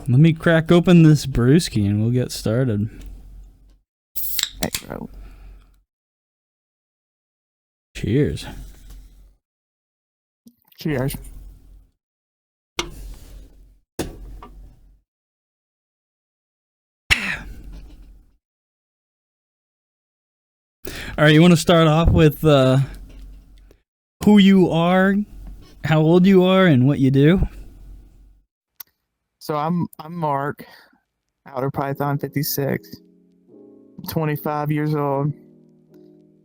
Let me crack open this brewski and we'll get started. Hey, bro. Cheers. Cheers. All right, you want to start off with who you are, how old you are, and what you do? So I'm Mark, Outer Python 56, 25 years old,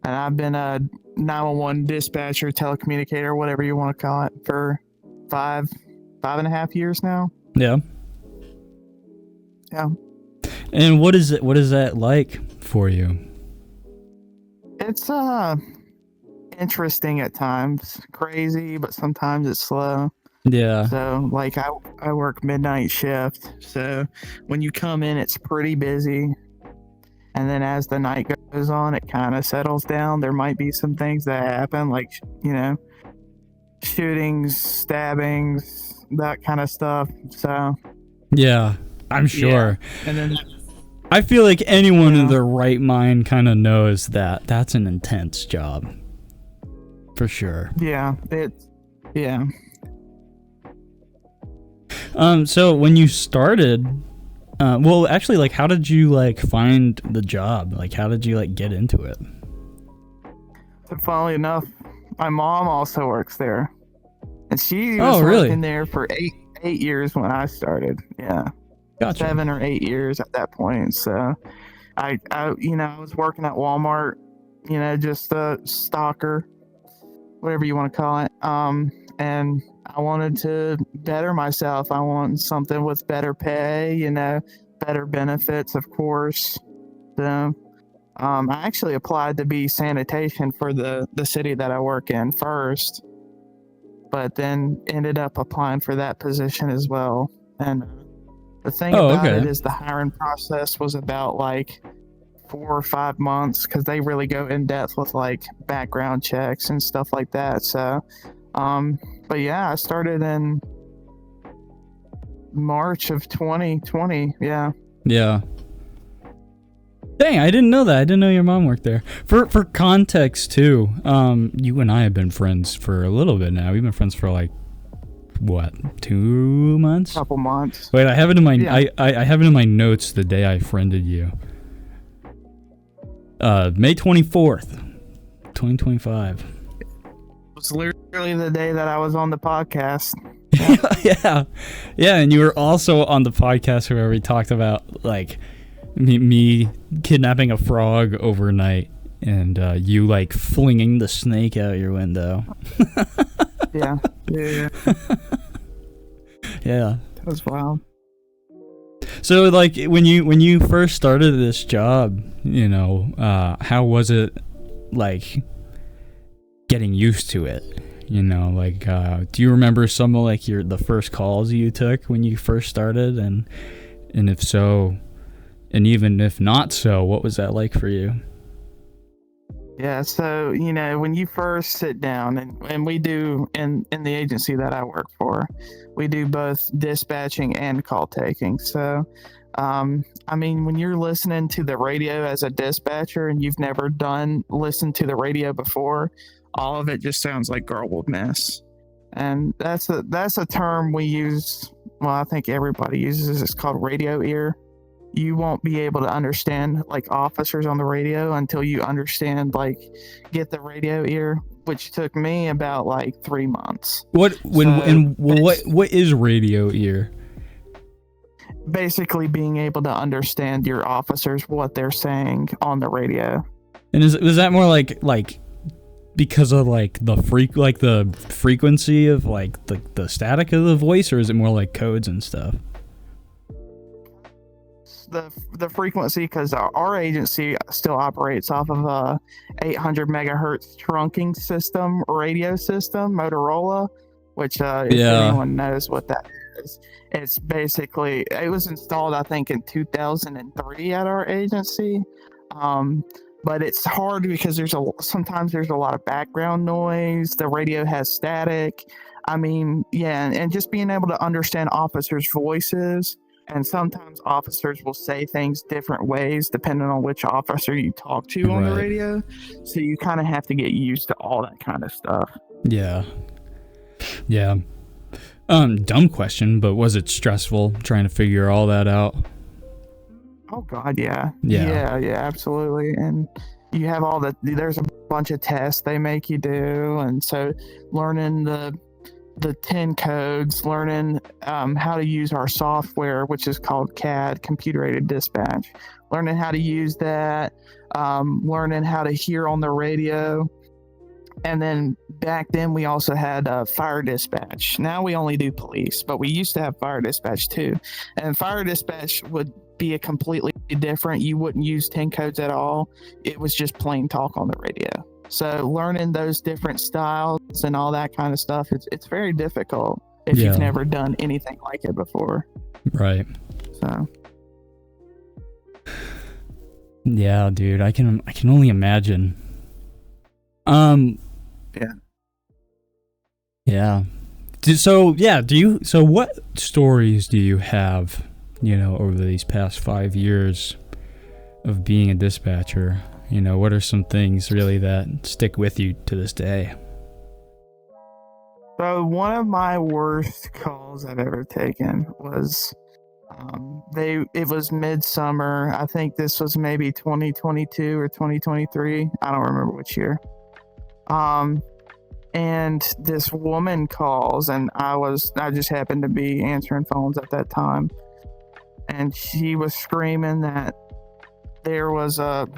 and I've been a 911 dispatcher, telecommunicator, whatever you want to call it, for five and a half years now. Yeah. Yeah. And what is it? What is that like for you? It's interesting at times, crazy, but sometimes it's slow. Yeah. So like I work midnight shift, so when you come in it's pretty busy, and then as the night goes on it kind of settles down. There might be some things that happen, like, you know, shootings, stabbings, that kind of stuff. So Yeah, I'm sure. Yeah. And then I feel like anyone in their right mind kind of knows that that's an intense job. For sure. yeah. So when you started, well, actually, like, how did you, like, find the job? Like, how did you, like, get into it? So funnily enough, my mom also works there, and she was working there for eight years when I started. Yeah. Gotcha. 7 or 8 years at that point. So I was working at Walmart, just a stalker, whatever you want to call it. And I wanted to better myself. I want something with better pay, better benefits, of course. So I actually applied to be sanitation for the city that I work in first, but then ended up applying for that position as well. And the thing about it is the hiring process was about like 4 or 5 months, because they really go in depth with like background checks and stuff like that. So, but yeah, I started in March of 2020. Yeah. Yeah. Dang, I didn't know that. I didn't know your mom worked there. For context too, you and I have been friends for a little bit now. We've been friends for like, what, 2 months? Couple months. Wait, I have it in my I have it in my notes the day I friended you. May 24th, 2025. It was literally the day that I was on the podcast. Yeah, and you were also on the podcast where we talked about like me kidnapping a frog overnight and you like flinging the snake out your window. Yeah. Yeah. That was wild. So like when you first started this job, how was it like getting used to it? Like do you remember some of like the first calls you took when you first started, and if so, and even if not so, what was that like for you? Yeah, so when you first sit down, and we do in the agency that I work for, we do both dispatching and call taking. So when you're listening to the radio as a dispatcher and you've never listened to the radio before, all of it just sounds like garbled mess. And that's a term we use, well, I think everybody uses. It's called radio ear. You won't be able to understand like officers on the radio until you understand, like, get the radio ear, which took me about like 3 months. What is radio ear? Basically being able to understand your officers, what they're saying on the radio. And was that more like because of like the frequency of like the static of the voice, or is it more like codes and stuff? The frequency, because our agency still operates off of a 800 megahertz trunking system, radio system, Motorola, which if anyone knows what that is, it's basically, it was installed I think in 2003 at our agency, but it's hard because sometimes there's a lot of background noise. The radio has static. And just being able to understand officers' voices And sometimes officers will say things different ways depending on which officer you talk to on the Right. radio. So you kind of have to get used to all that kind of stuff. Yeah. Yeah. Dumb question, but was it stressful trying to figure all that out? Oh God, yeah. Yeah. Yeah, absolutely. And you have there's a bunch of tests they make you do, and so learning the 10 codes, learning how to use our software, which is called CAD, computer aided dispatch, learning how to use that, learning how to hear on the radio. And then back then we also had fire dispatch. Now we only do police, but we used to have fire dispatch too. And fire dispatch would be a completely different. You wouldn't use 10 codes at all. It was just plain talk on the radio. So learning those different styles and all that kind of stuff, it's very difficult if you've never done anything like it before. Right. So. Yeah, dude, I can only imagine. Yeah. Yeah. So what stories do you have, over these past 5 years of being a dispatcher? What are some things really that stick with you to this day? So one of my worst calls I've ever taken was, it was midsummer. I think this was maybe 2022 or 2023. I don't remember which year. And this woman calls, and I just happened to be answering phones at that time. And she was screaming that there was a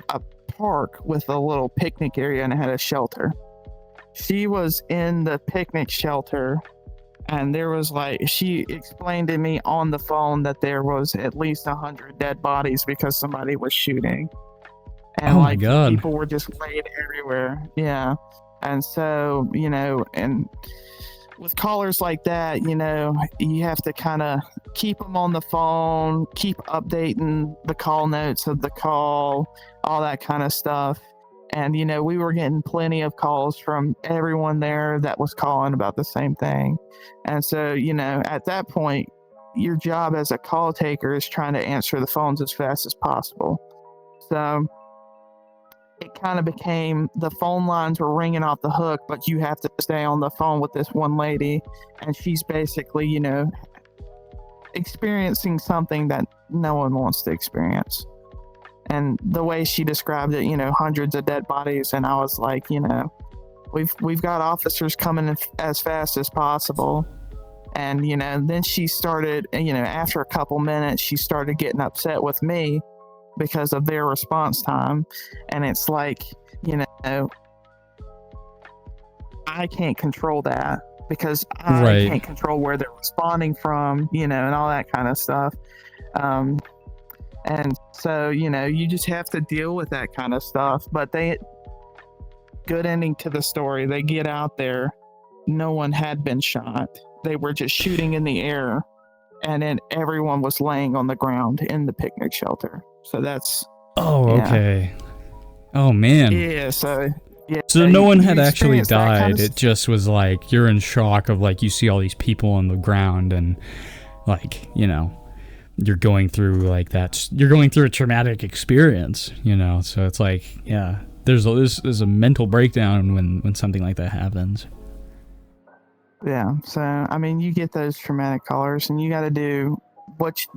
park with a little picnic area and it had a shelter. She was in the picnic shelter, and there was she explained to me on the phone that there was at least 100 dead bodies because somebody was shooting. And oh my God. people were just laid everywhere. Yeah. And so, and with callers like that, you have to kind of keep them on the phone, keep updating the call notes of the call, all that kind of stuff. And, we were getting plenty of calls from everyone there that was calling about the same thing. And so, at that point, your job as a call taker is trying to answer the phones as fast as possible. So it kind of became the phone lines were ringing off the hook, but you have to stay on the phone with this one lady, and she's basically, experiencing something that no one wants to experience. And the way she described it, hundreds of dead bodies, and I was like, we've got officers coming in as fast as possible. And, then she started, after a couple minutes, she started getting upset with me because of their response time. And it's like, I can't control that because I can't control where they're responding from, and all that kind of stuff. And so, you just have to deal with that kind of stuff. But good ending to the story. They get out there. No one had been shot. They were just shooting in the air. And then everyone was laying on the ground in the picnic shelter. So that's... Oh, okay. Oh, man. Yeah, so... Yeah, so no one had actually died. Kind of it just was like, you're in shock of you see all these people on the ground and you're going through you're going through a traumatic experience, so it's there's a mental breakdown when something like that happens. Yeah, so you get those traumatic callers, and you got to do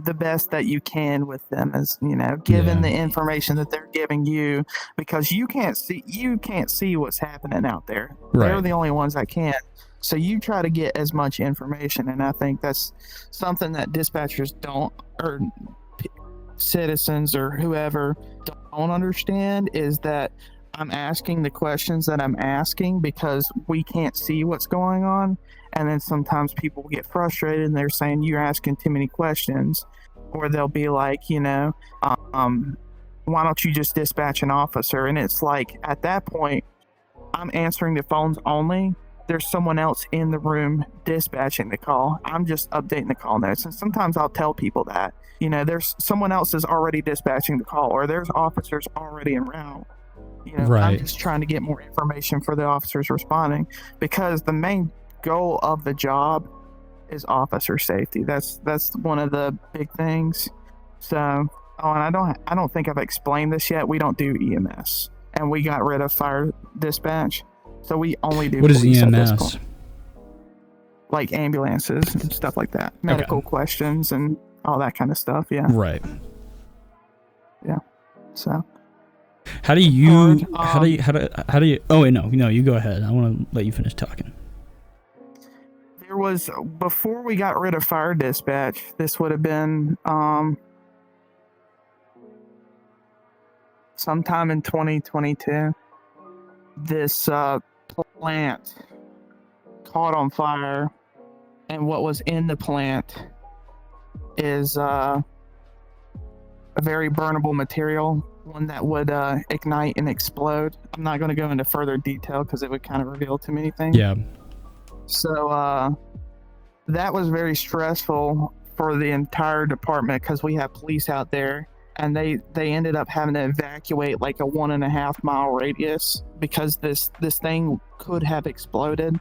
the best that you can with them, is given the information that they're giving you, because you can't see what's happening out there. Right. They're the only ones that can. So you try to get as much information, and I think that's something that dispatchers don't, or citizens or whoever don't understand, is that I'm asking the questions that I'm asking because we can't see what's going on. And then sometimes people get frustrated and they're saying, you're asking too many questions. Or they'll be like, why don't you just dispatch an officer? And it's like, at that point, I'm answering the phones only. There's someone else in the room dispatching the call. I'm just updating the call notes. And sometimes I'll tell people that, there's someone else is already dispatching the call, or there's officers already en route. Right. I'm just trying to get more information for the officers responding, because the main goal of the job is officer safety. That's one of the big things. So, oh, and I don't think I've explained this yet. We don't do EMS, and we got rid of fire dispatch, so we only do What is police at this EMS? point. Like ambulances and stuff like that, medical questions and all that kind of stuff. Yeah. Right. Yeah. So. How do you? How do you? Oh wait, no, you go ahead. I want to let you finish talking. There was, before we got rid of fire dispatch, this would have been sometime in 2022. This plant caught on fire, and what was in the plant is a very burnable material, one that would ignite and explode. I'm not going to go into further detail because it would kind of reveal too many things. Yeah. So that was very stressful for the entire department because we have police out there, and they ended up having to evacuate like a 1.5 mile radius because this thing could have exploded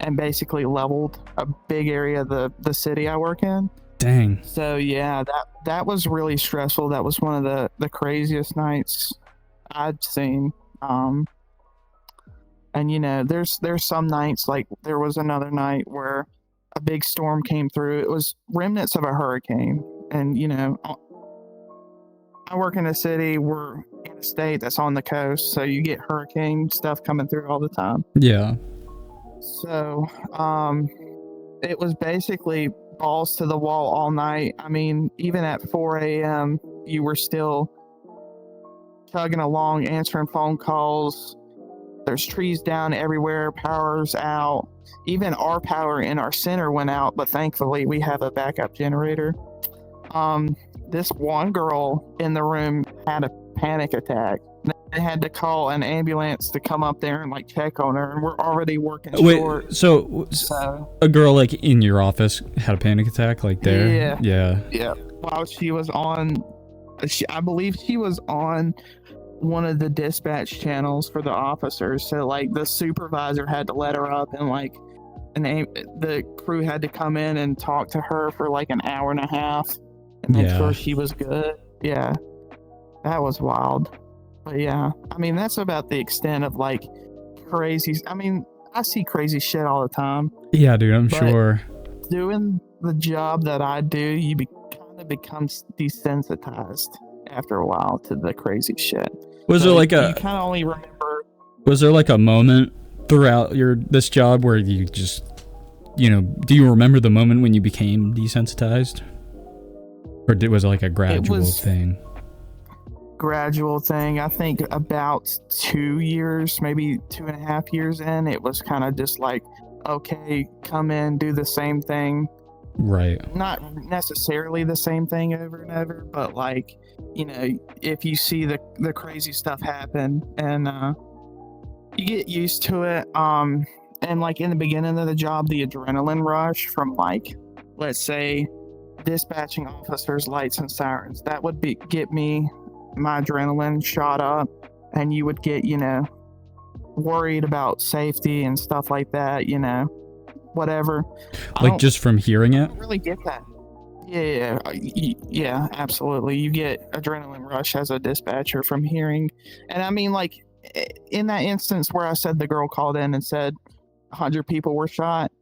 and basically leveled a big area of the city I work in. Dang. So yeah, that was really stressful. That was one of the craziest nights I'd seen. And you know, there's some nights, like there was another night where a big storm came through. It was remnants of a hurricane, and you know, I work in a city. We're in a state that's on the coast, so you get hurricane stuff coming through all the time. Yeah. So, it was basically balls to the wall all night. I mean, even at 4 a.m., you were still chugging along, answering phone calls. There's trees down everywhere, power's out. Even our power in our center went out, but thankfully we have a backup generator. This one girl in the room had a panic attack. They had to call an ambulance to come up there and like check on her, and we're already working short. Wait, so a girl like in your office had a panic attack, like there? Yeah. While she was on, I believe she was on one of the dispatch channels for the officers. So like the supervisor had to let her up, and like the crew had to come in and talk to her for like an hour and a half and make sure she was good. Yeah, that was wild. But yeah, I mean, that's about the extent of like crazy. I mean, I see crazy shit all the time. Yeah, dude, I'm sure. Doing the job that I do, you kind of become desensitized after a while to the crazy shit. Was there like you kind of only remember? Was there like a moment throughout this job where you just, you know, do you remember the moment when you became desensitized, or was it like a gradual thing? Gradual thing. I think about 2 years, maybe 2.5 years in, it was kind of just like, okay, come in, do the same thing. Right. Not necessarily the same thing over and over, but like, you know, if you see the crazy stuff happen, and you get used to it. And like in the beginning of the job, the adrenaline rush from like, let's say, dispatching officers, lights and sirens, that would get me my adrenaline shot up, and you would get, you know, worried about safety and stuff like that, you know, whatever. Like just from hearing it? I don't really get that. Yeah, absolutely. You get adrenaline rush as a dispatcher from hearing. And I mean, like in that instance where I said the girl called in and said 100 people were shot,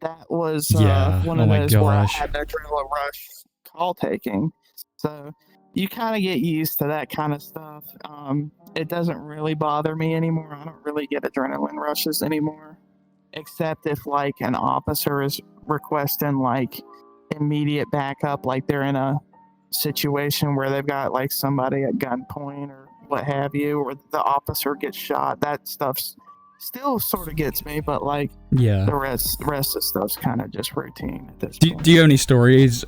that was one of those where I had the adrenaline rush call taking. So you kind of get used to that kind of stuff. It doesn't really bother me anymore. I don't really get adrenaline rushes anymore, except if like an officer is requesting like immediate backup, like they're in a situation where they've got like somebody at gunpoint or what have you, or the officer gets shot. That stuff's still sort of gets me, but like the rest of stuff's kind of just routine at this point. Do you have any stories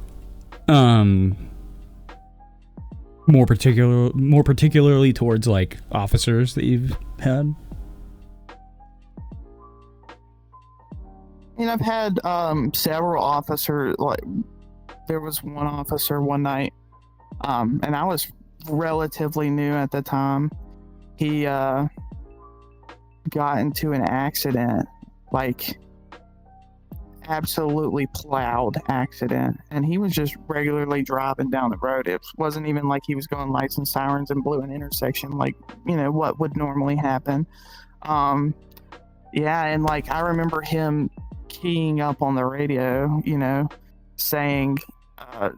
more particularly towards like officers that you've had? I mean, I've had several officers. Like there was one officer one night, and I was relatively new at the time. He got into an accident like absolutely plowed accident, and he was just regularly driving down the road. It wasn't even like he was going lights and sirens and blew an intersection like, what would normally happen. Yeah, and like I remember him keying up on the radio, saying, I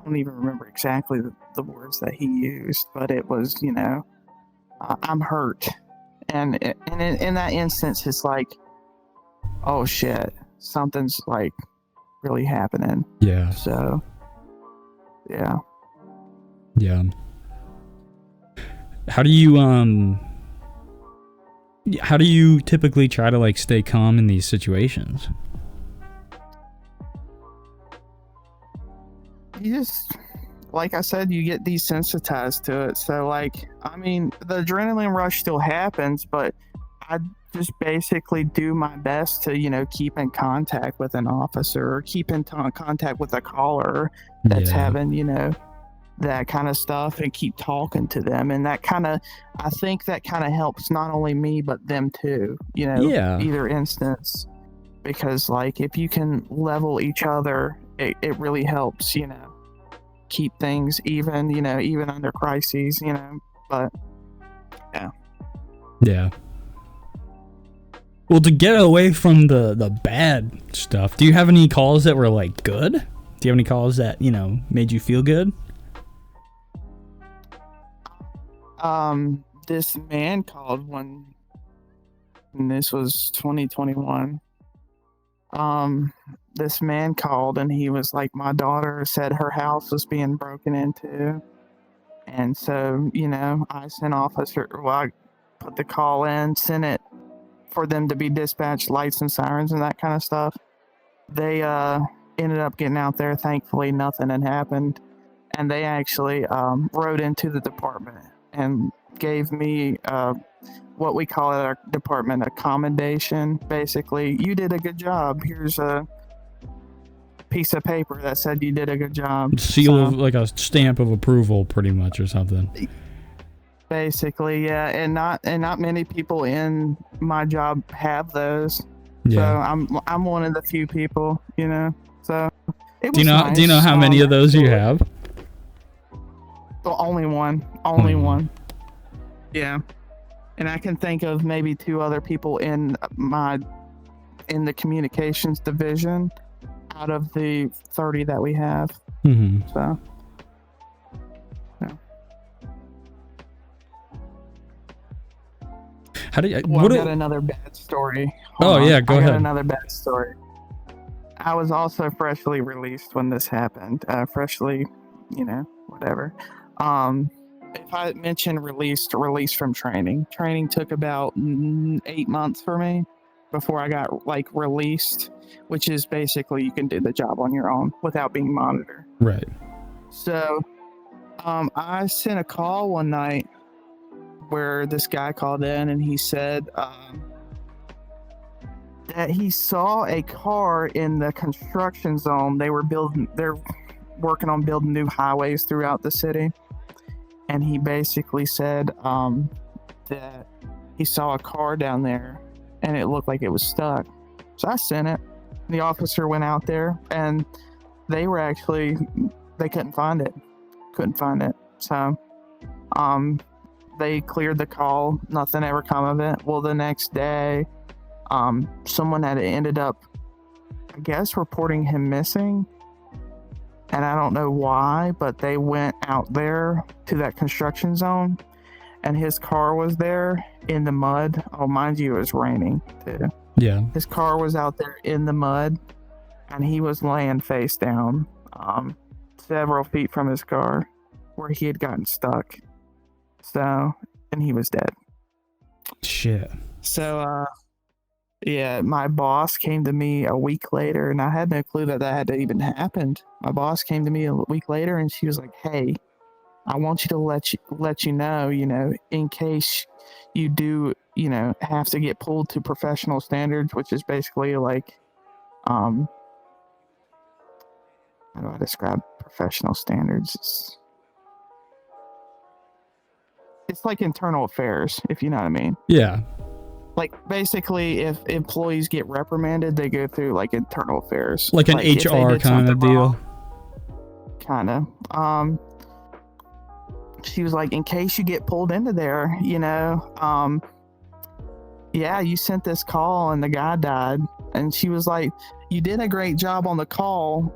don't even remember exactly the words that he used, but it was, I'm hurt. And in that instance, it's like, oh shit, something's like really happening. Yeah. So, yeah. Yeah. How do you typically try to like stay calm in these situations? You just, like I said, you get desensitized to it. So, like, I mean, the adrenaline rush still happens, but I just basically do my best to, keep in contact with an officer or keep in contact with a caller that's having, that kind of stuff, and keep talking to them. And I think that kind of helps not only me, but them too, either instance. Because, like, if you can level each other, it really helps, keep things even, even under crises, but yeah. Yeah. Well, to get away from the bad stuff, do you have any calls that were like good? Do you have any calls that, made you feel good? This man called one, and this was 2021. This man called, and he was like, my daughter said her house was being broken into. And so, I put the call in, sent it for them to be dispatched, lights and sirens and that kind of stuff. They ended up getting out there. Thankfully, nothing had happened. And they actually rode into the department and gave me what we call at our department a commendation. Basically, you did a good job. Here's a piece of paper that said you did a good job. Seal of, like a stamp of approval, pretty much, or something. Basically, yeah, and not many people in my job have those. Yeah. So I'm one of the few people, So it was do you know nice. how many of those you have? Well, only one. Only one. Yeah. And I can think of maybe two other people in the communications division out of the 30 that we have. Mm-hmm. So, yeah. How do you? Well, I got another bad story. Go ahead. I got another bad story. I was also freshly released when this happened. Freshly, whatever. If I mention release from training took about 8 months for me before I got like released, which is basically you can do the job on your own without being monitored. Right. So, I sent a call one night where this guy called in and he said that he saw a car in the construction zone. They're working on building new highways throughout the city. And he basically said that he saw a car down there and it looked like it was stuck. So I sent it. The officer went out there and they couldn't find it. So they cleared the call. Nothing ever come of it. Well, the next day, someone had ended up, I guess, reporting him missing. And I don't know why, but they went out there to that construction zone and his car was there in the mud. Oh, mind you, it was raining too. Yeah. His car was out there in the mud and he was laying face down, several feet from his car where he had gotten stuck. So, and he was dead. Shit. So, yeah, my boss came to me a week later, and I had no clue that had even happened. My boss came to me a week later, and she was like, "Hey, I want you to let you know, in case you do, have to get pulled to professional standards, which is basically like, how do I describe professional standards? It's like internal affairs, if you know what I mean." Yeah. Like basically, if employees get reprimanded, they go through like internal affairs, Like an if they HR did kind of something deal. wrong, kind of. She was like, in case you get pulled into there, yeah, you sent this call and the guy died. And she was like, you did a great job on the call.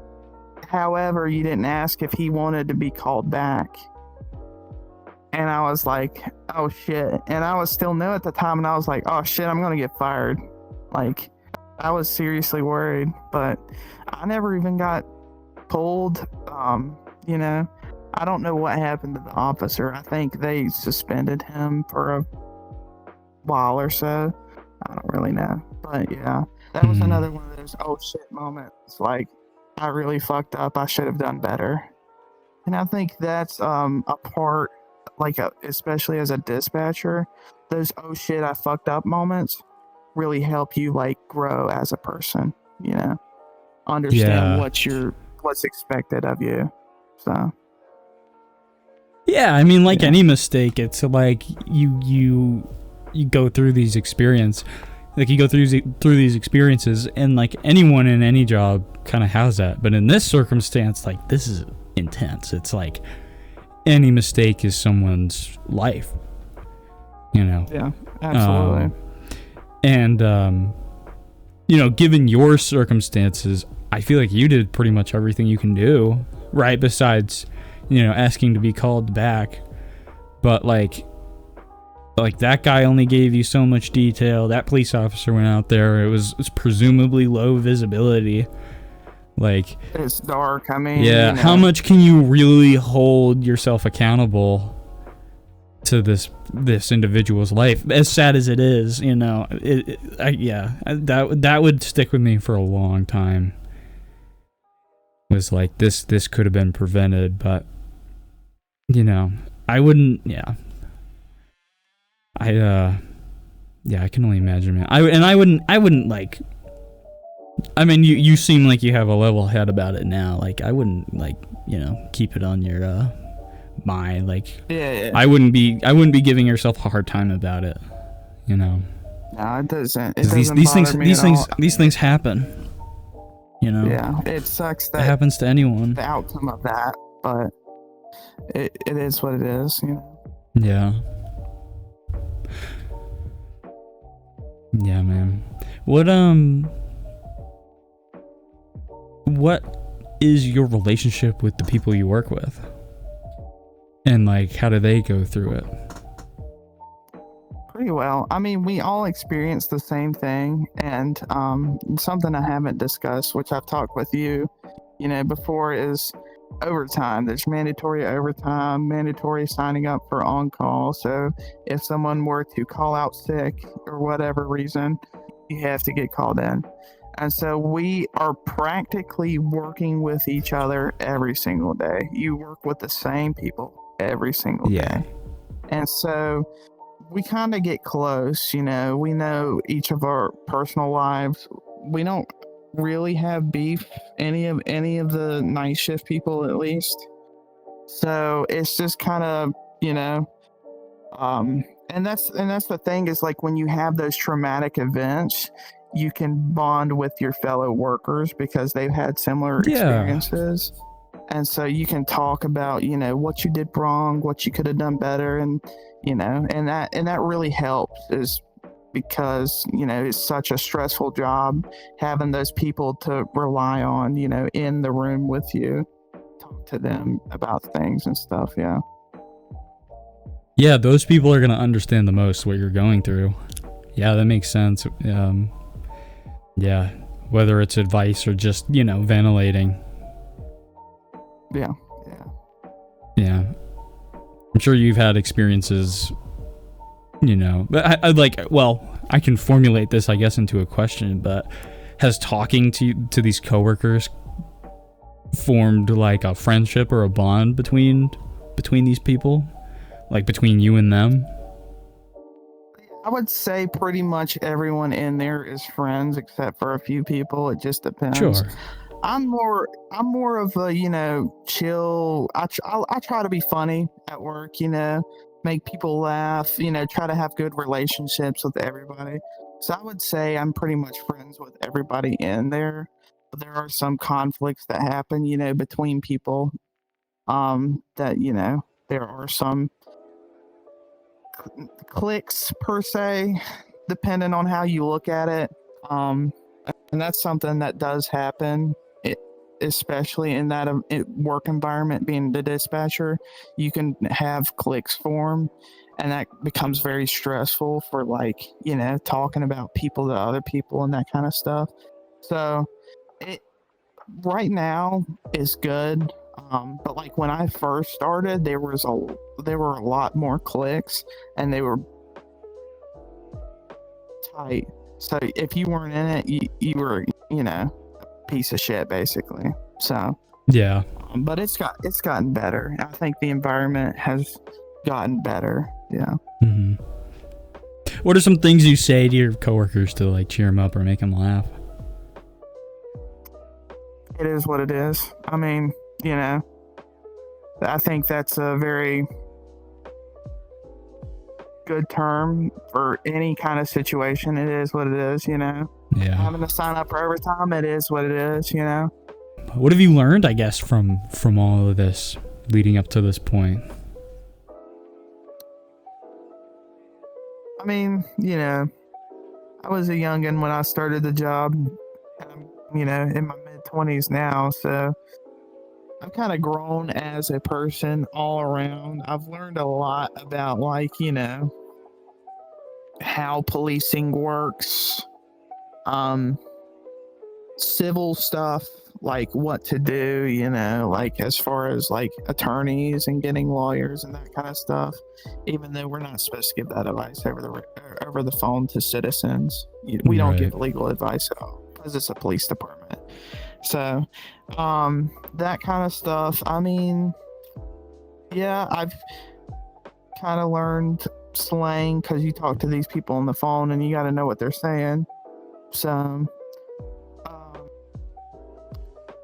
However, you didn't ask if he wanted to be called back. And I was like, oh shit. And I was still new at the time. And I was like, oh shit, I'm going to get fired. Like, I was seriously worried. But I never even got pulled. I don't know what happened to the officer. I think they suspended him for a while or so. I don't really know. But yeah, that was another one of those oh shit moments. Like, I really fucked up. I should have done better. And I think that's a part, especially as a dispatcher, those oh shit, I fucked up moments really help you like grow as a person, understand what's expected of you. So yeah, I mean, like any mistake, it's like you go through these experiences, like you go through these experiences, and like anyone in any job kind of has that. But in this circumstance, like this is intense. It's like any mistake is someone's life, Yeah, absolutely. Given your circumstances, I feel like you did pretty much everything you can do, right? Besides, asking to be called back. But like that guy only gave you so much detail. That police officer went out there. It was presumably low visibility. Like, it's dark. I mean, yeah. How much can you really hold yourself accountable to this individual's life? As sad as it is, that would stick with me for a long time. Was like this could have been prevented, but I wouldn't. Yeah. I can only imagine, man. I wouldn't like. I mean, you seem like you have a level head about it now. Like, I wouldn't keep it on your mind. Like, yeah. I wouldn't be giving yourself a hard time about it. No, it doesn't. These things happen. Yeah, it sucks that it happens to anyone. The outcome of that, but it is what it is. Yeah. Yeah, man. What is your relationship with the people you work with? And like, how do they go through it? Pretty well. I mean, we all experience the same thing, and something I haven't discussed, which I've talked with you, before, is overtime. There's mandatory overtime, mandatory signing up for on-call. So if someone were to call out sick or whatever reason, you have to get called in. And so we are practically working with each other every single day. You work with the same people every single day. And so we kind of get close, we know each of our personal lives. We don't really have beef, any of the night shift people, at least. So it's just kind of, and that's the thing, is like, when you have those traumatic events, you can bond with your fellow workers because they've had similar experiences. And so you can talk about, what you did wrong, what you could have done better. And, and that really helps, is because, it's such a stressful job, having those people to rely on, in the room with you, talk to them about things and stuff. Yeah. Yeah. Those people are going to understand the most what you're going through. Yeah, that makes sense. Yeah. Whether it's advice or just, ventilating. Yeah. Yeah. I'm sure you've had experiences, but I can formulate this, I guess, into a question, but has talking to these coworkers formed like a friendship or a bond between these people, like between you and them? I would say pretty much everyone in there is friends except for a few people. It just depends. Sure. I'm more of a, chill. I try to be funny at work, make people laugh, try to have good relationships with everybody. So I would say I'm pretty much friends with everybody in there. But there are some conflicts that happen, between people. That, there are some cliques per se, depending on how you look at it. Um, and that's something that does happen. Especially in that work environment, being the dispatcher, you can have cliques form, and that becomes very stressful for talking about people to other people and that kind of stuff. So it right now is good. But like when I first started, there were a lot more cliques, and they were tight. So if you weren't in it, you were piece of shit basically. So Yeah. but it's gotten better. I think the environment has gotten better. Yeah. Hmm. What are some things you say to your coworkers to like cheer them up or make them laugh? It is what it is. I mean, I think that's a very good term for any kind of situation. It is what it is. Yeah. Having to sign up for overtime, it is what it is. What have you learned, I guess, from all of this leading up to this point? I mean, I was a youngin' when I started the job, and I'm, in my mid-20s now, so I've kind of grown as a person all around. I've learned a lot about, how policing works, civil stuff, like what to do, like as far as like attorneys and getting lawyers and that kind of stuff. Even though we're not supposed to give that advice over the phone to citizens, we don't give legal advice at all because it's a police department. So, that kind of stuff. I mean, yeah, I've kind of learned slang because you talk to these people on the phone and you got to know what they're saying. So,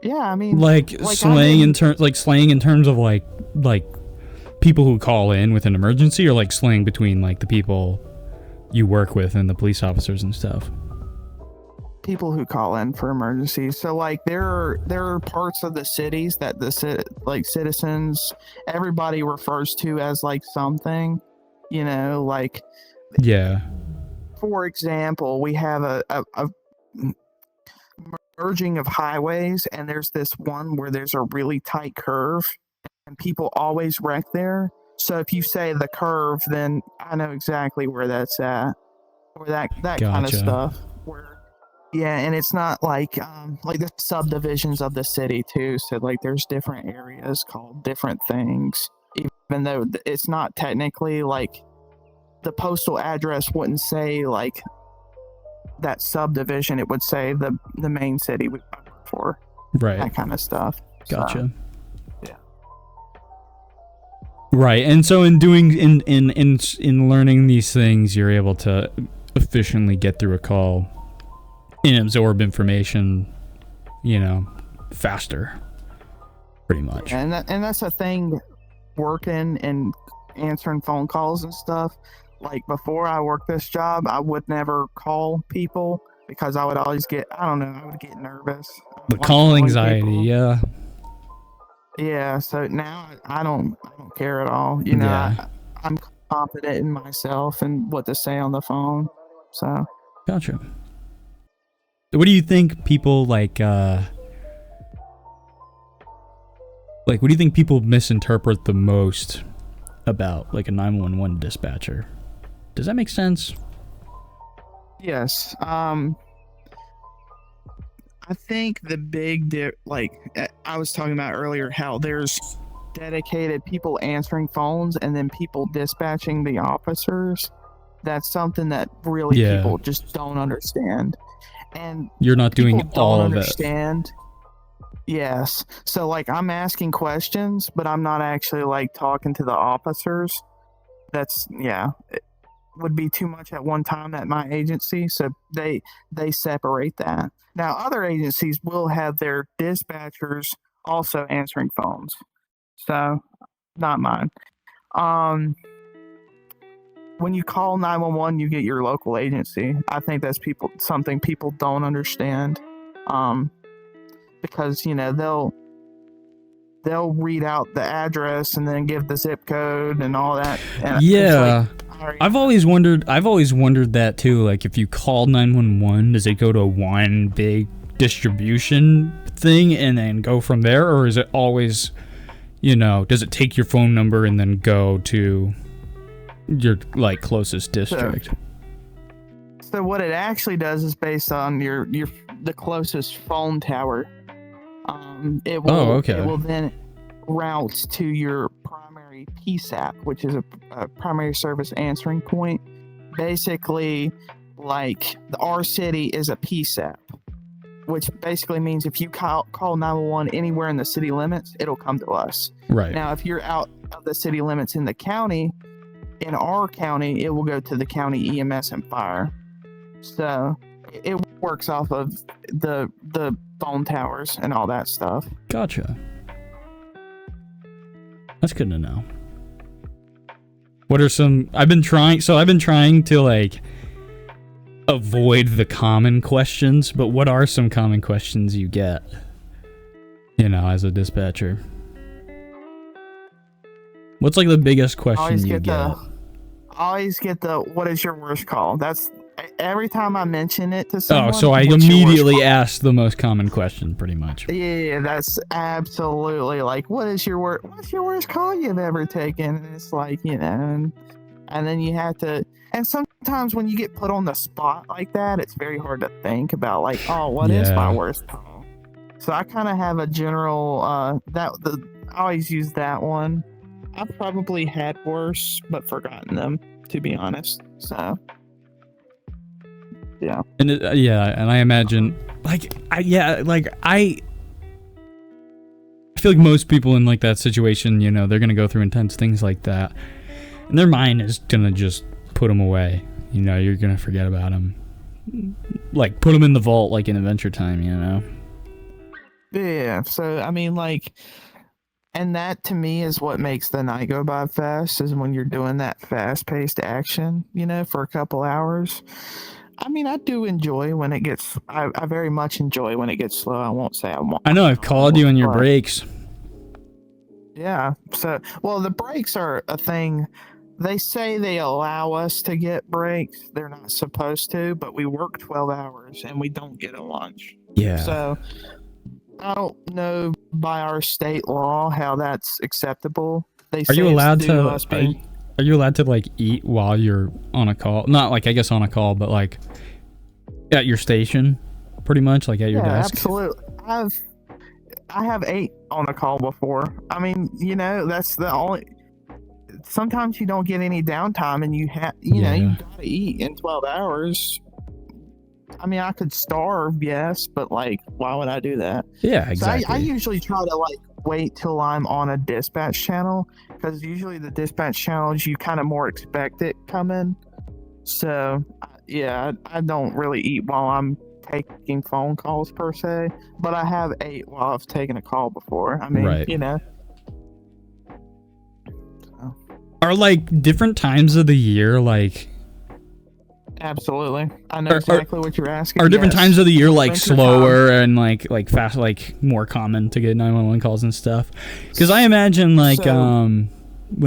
yeah, I mean, like slang in terms of like people who call in with an emergency, or like slang between like the people you work with and the police officers and stuff. People who call in for emergencies. So like there are parts of the cities that citizens, everybody refers to as like something, like, yeah. For example, we have a merging of highways, and there's this one where there's a really tight curve and people always wreck there. So if you say the curve, then I know exactly where that's at, or that Gotcha. kind of stuff. Yeah, and it's not like the subdivisions of the city too. So like there's different areas called different things, even though it's not technically like the postal address wouldn't say like that subdivision. It would say the main city we work for. Right. That kind of stuff. Gotcha. So, yeah. Right, and so in doing in learning these things, you're able to efficiently get through a call and absorb information, faster, pretty much. Yeah, and that's a thing, working and answering phone calls and stuff. Like before I worked this job, I would never call people because I would always I would get nervous. The call anxiety, people. Yeah. Yeah, so now I don't care at all. Yeah. I'm confident in myself and what to say on the phone. So. Gotcha. What do you think people what do you think people misinterpret the most about like a 911 dispatcher? Does that make sense? Yes. I think the big I was talking about earlier, how there's dedicated people answering phones and then people dispatching the officers. That's something that really people just don't understand. And you're not doing all of it. Yes. So like I'm asking questions, but I'm not actually like talking to the officers. That's it would be too much at one time at my agency. So they separate that. Now other agencies will have their dispatchers also answering phones. So not mine. when you call 911, you get your local agency. I think that's something people don't understand, because they'll read out the address and then give the zip code and all that. And Yeah. Like, I've always wondered that too. Like, if you call 911, does it go to one big distribution thing and then go from there, or is it always, does it take your phone number and then go to your like closest district? So what it actually does is based on the closest phone tower. It will then route to your primary PSAP, which is a primary service answering point. Basically, like our city is a PSAP, which basically means if you call 911 anywhere in the city limits, it'll come to us. Right. Now, if you're out of the city limits in the county, in our county, it will go to the county EMS and fire. So it works off of the phone towers and all that stuff. Gotcha. That's good to know. What are some... I've been trying to like avoid the common questions, but what are some common questions you get, as a dispatcher? What's like the biggest question you get? I always get the, what is your worst call? That's every time I mention it to someone. Oh, so I immediately ask the most common question, pretty much. Yeah, that's absolutely like, what's your worst call you've ever taken? And it's like, and then you have to, and sometimes when you get put on the spot like that, it's very hard to think about like, oh, what is my worst call? So I kind of have a general, I always use that one. I've probably had worse, but forgotten them, to be honest. So, yeah. And and I imagine, I feel like most people in like that situation, they're gonna go through intense things like that, and their mind is gonna just put them away. You're gonna forget about them, like put them in the vault, like in Adventure Time. Yeah. So I mean, like. And that to me is what makes the night go by fast, is when you're doing that fast-paced action, for a couple hours. I mean, I do enjoy when it gets, I very much enjoy when it gets slow. I won't say I won't. I know I've called you on your breaks. Yeah. So, well, the breaks are a thing. They say they allow us to get breaks. They're not supposed to, but we work 12 hours and we don't get a lunch. Yeah. So I don't know by our state law how that's acceptable. Are you allowed to like eat while you're on a call? Not like, I guess, on a call, but like at your station, pretty much, like at your desk? Absolutely. I have ate on a call before. I mean, that's the only. Sometimes you don't get any downtime, and you have, you gotta eat in 12 hours. I mean, I could starve, yes, but like, why would I do that? Yeah, exactly. So I usually try to like wait till I'm on a dispatch channel, because usually the dispatch channels you kind of more expect it coming. So yeah, I don't really eat while I'm taking phone calls per se, but I have ate while I've taken a call before. I mean, right. So. Are like different times of the year like? Absolutely. I know exactly what you're asking. Are different times of the year like Winter slower and like fast, like more common to get 911 calls and stuff? Because I imagine like when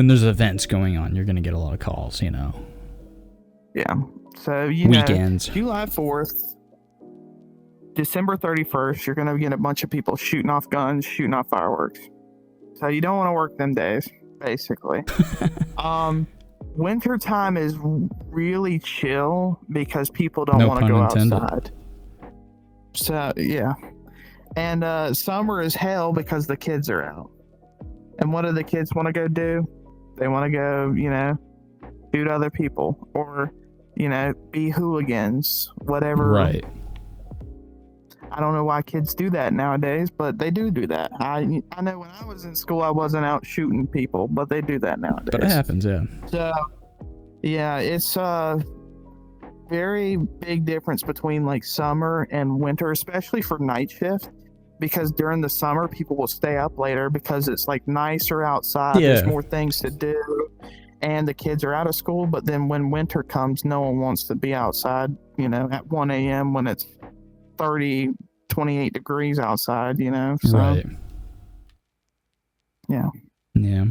there's events going on, you're gonna get a lot of calls. Yeah. So weekends, July 4th, December 31st, you're gonna get a bunch of people shooting off guns, shooting off fireworks. So you don't want to work them days, basically. Winter time is really chill because people don't want to go outside. So yeah, and summer is hell because the kids are out. And what do the kids want to go do? They want to go, shoot other people or, be hooligans, whatever. Right. I don't know why kids do that nowadays, but they do that. I know when I was in school, I wasn't out shooting people, but they do that nowadays. But it happens, yeah. So, yeah, it's a very big difference between like summer and winter, especially for night shift, because during the summer, people will stay up later because it's like nicer outside. Yeah. There's more things to do. and the kids are out of school. But then when winter comes, no one wants to be outside, at 1 a.m. when it's 30, 28 degrees outside, So, Right. yeah. Yeah.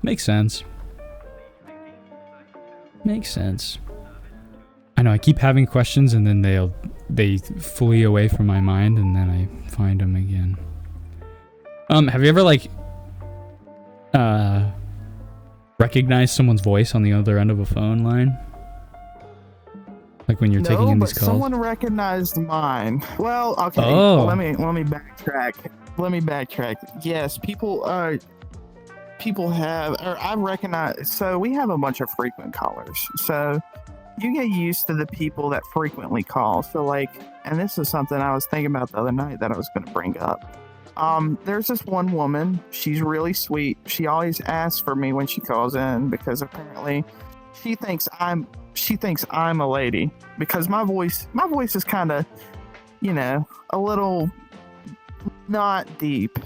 Makes sense. Makes sense. I know I keep having questions and then they flee away from my mind and then I find them again. Have you ever recognized someone's voice on the other end of a phone line? Like when you're taking in these calls? Someone recognized mine. Well, okay. Oh. Let me backtrack. Yes, people have, or I recognize. So we have a bunch of frequent callers. So you get used to the people that frequently call. So and this is something I was thinking about the other night that I was going to bring up. There's this one woman. She's really sweet. She always asks for me when she calls in because apparently she thinks I'm a lady because my voice is kind of, a little not deep.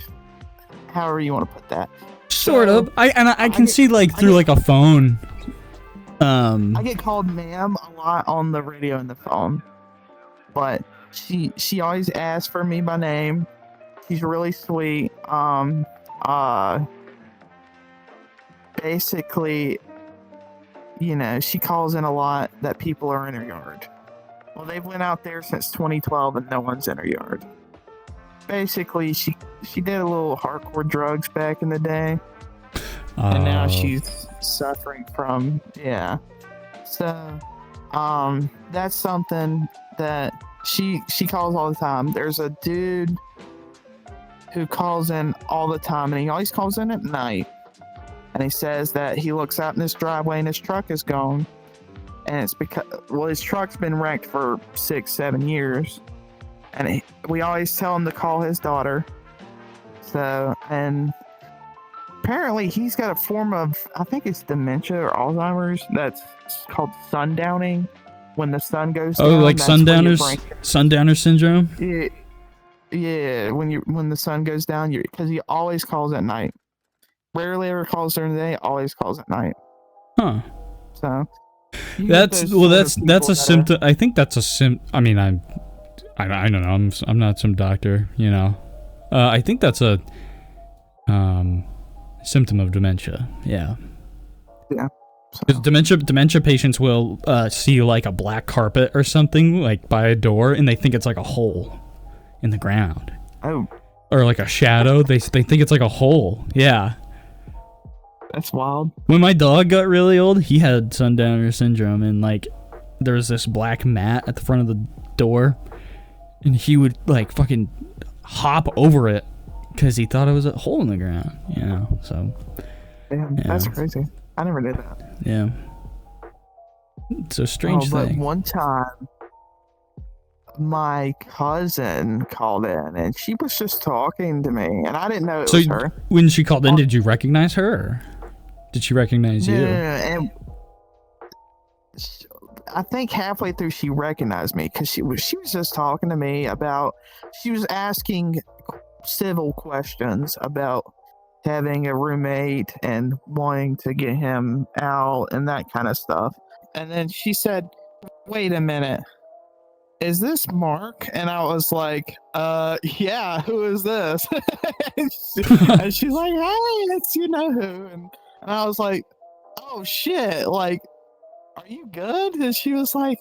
However you want to put that. Sort of. I can see through a phone. I get called ma'am a lot on the radio and the phone, but she always asks for me by name. She's really sweet. Basically, she calls in a lot that people are in her yard. Well, they've went out there since 2012 and no one's in her yard. Basically, she did a little hardcore drugs back in the day. And now she's suffering from, So, that's something that she calls all the time. There's a dude who calls in all the time, and he always calls in at night. And he says that he looks out in his driveway and his truck is gone. And it's because, his truck's been wrecked for 6-7 years. And we always tell him to call his daughter. So, and apparently he's got a form of, I think it's dementia or Alzheimer's, that's called sundowning. When the sun goes down. Oh, like sundowner syndrome? Yeah, when the sun goes down, because he always calls at night. Rarely ever calls during the day, always calls at night. Huh. So that's a symptom. I think that's a symptom. I mean, I don't know. I'm not some doctor, I think that's a symptom of dementia. Yeah. Yeah. So. Dementia patients will see a black carpet or something by a door, and they think it's a hole in the ground. Oh. Or a shadow. They think it's a hole. Yeah. That's wild. When my dog got really old, he had sundowner syndrome, and there was this black mat at the front of the door, and he would fucking hop over it because he thought it was a hole in the ground, So. Damn, that's crazy. I never knew that. Yeah. It's a strange thing. But one time, my cousin called in, and she was just talking to me, and I didn't know it was her. When she called in, did you recognize her? Or did she recognize you? No, and I think halfway through she recognized me because she was just talking to me about. She was asking civil questions about having a roommate and wanting to get him out and that kind of stuff. And then she said, "Wait a minute. Is this Mark?" And I was like, yeah, who is this?" and she's like, "Hey, it's you know who." And I was like, "Oh shit, are you good?" And she was like,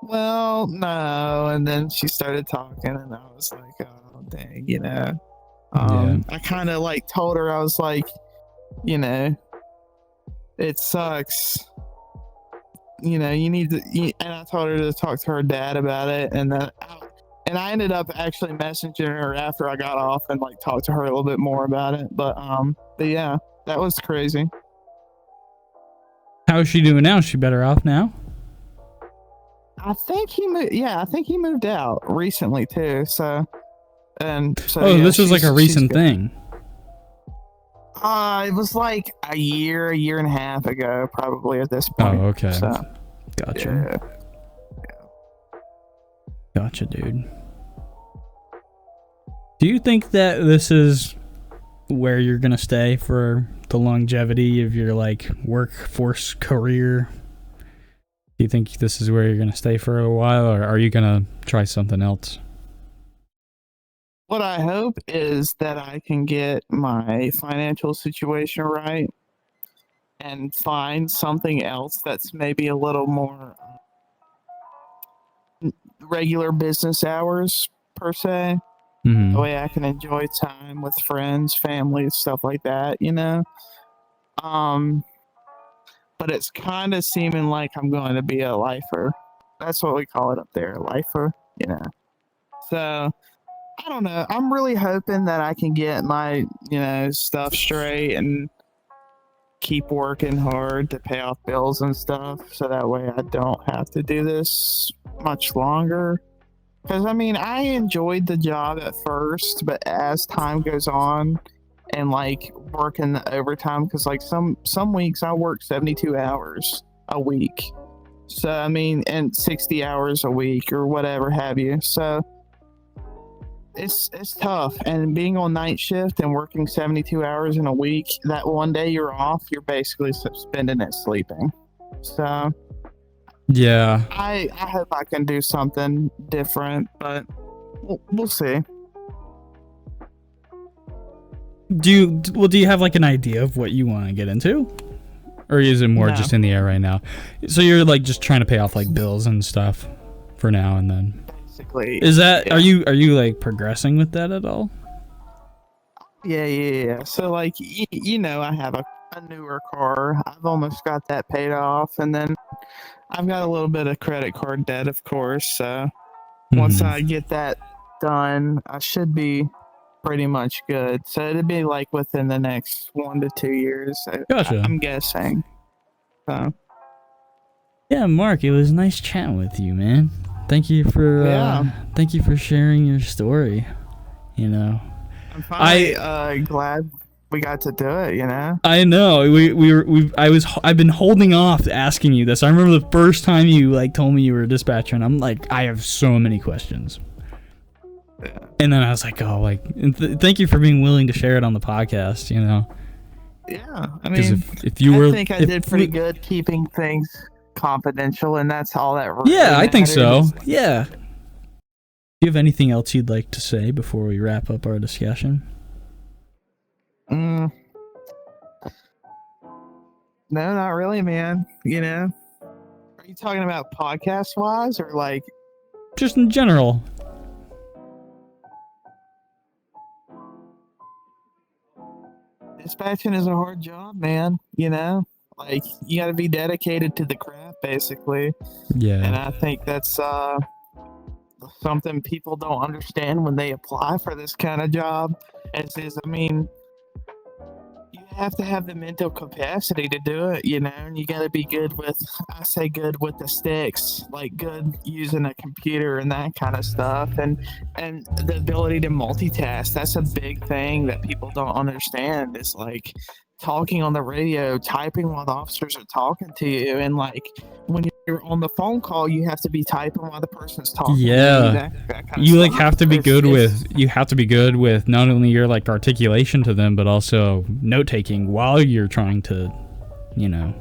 "Well, no." And then she started talking, and I was like, "Oh, dang, I kind of told her, I was like, it sucks. You need to, and I told her to talk to her dad about it, and then I ended up actually messaging her after I got off and talked to her a little bit more about it. But yeah, that was crazy. How is she doing now? Is she better off now? I think he moved. Yeah, I think he moved out recently too. So this was a recent thing. It was a year and a half ago, probably at this point. Oh, okay. So, gotcha. Yeah. Gotcha, dude. Do you think that this is where you're gonna stay for the longevity of your like workforce career? Do you think this is where you're gonna stay for a while, or are you gonna try something else? What I hope is that I can get my financial situation right and find something else that's maybe a little more regular business hours per se. That way I can enjoy time with friends, family, stuff like that, you know? But it's kind of seeming like I'm going to be a lifer. That's what we call it up there, a lifer, you know? So I don't know. I'm really hoping that I can get my, stuff straight and keep working hard to pay off bills and stuff. So that way I don't have to do this much longer. Because, I mean, I enjoyed the job at first, but as time goes on and like working the overtime, because like some weeks I work 72 hours a week. So, I mean, and 60 hours a week or whatever have you. So, it's tough, and being on night shift and working 72 hours in a week, that one day you're off, you're basically spending it sleeping. So Yeah. I hope I can do something different, but we'll see. Do you have like an idea of what you want to get into, or is it more just in the air right now? So you're like just trying to pay off like bills and stuff for now, and then basically, is that are you like progressing with that at all? Yeah. So like I have a newer car. I've almost got that paid off, and then I've got a little bit of credit card debt, of course. So once I get that done, I should be pretty much good. So it'd be like within the next 1 to 2 years. Gotcha. I'm guessing. So. Yeah, Mark, it was nice chatting with you, man. Thank you for sharing your story. You know, I'm finally glad we got to do it. You know, I know I've been holding off asking you this. I remember the first time you like told me you were a dispatcher, and I'm like, I have so many questions. Yeah. And then I was like, oh, like, thank you for being willing to share it on the podcast. You know. Yeah, I mean, I think I did pretty good keeping things confidential, and that's all that really matters. I think so. Like, yeah. Do you have anything else you'd like to say before we wrap up our discussion? No, not really, man. You know, are you talking about podcast wise or like just in general? Dispatching is a hard job, man. You know, like you got to be dedicated to the craft, basically. Yeah. And I think that's something people don't understand when they apply for this kind of job. I mean, you have to have the mental capacity to do it, you know, and you got to be good with the sticks, like good using a computer and that kind of stuff, and the ability to multitask. That's a big thing that people don't understand, is like talking on the radio, typing while the officers are talking to you, and like when you're on the phone call, you have to be typing while the person's talking. Yeah, that kind of you stuff. like have to be good with not only your like articulation to them, but also note taking while you're trying to, you know,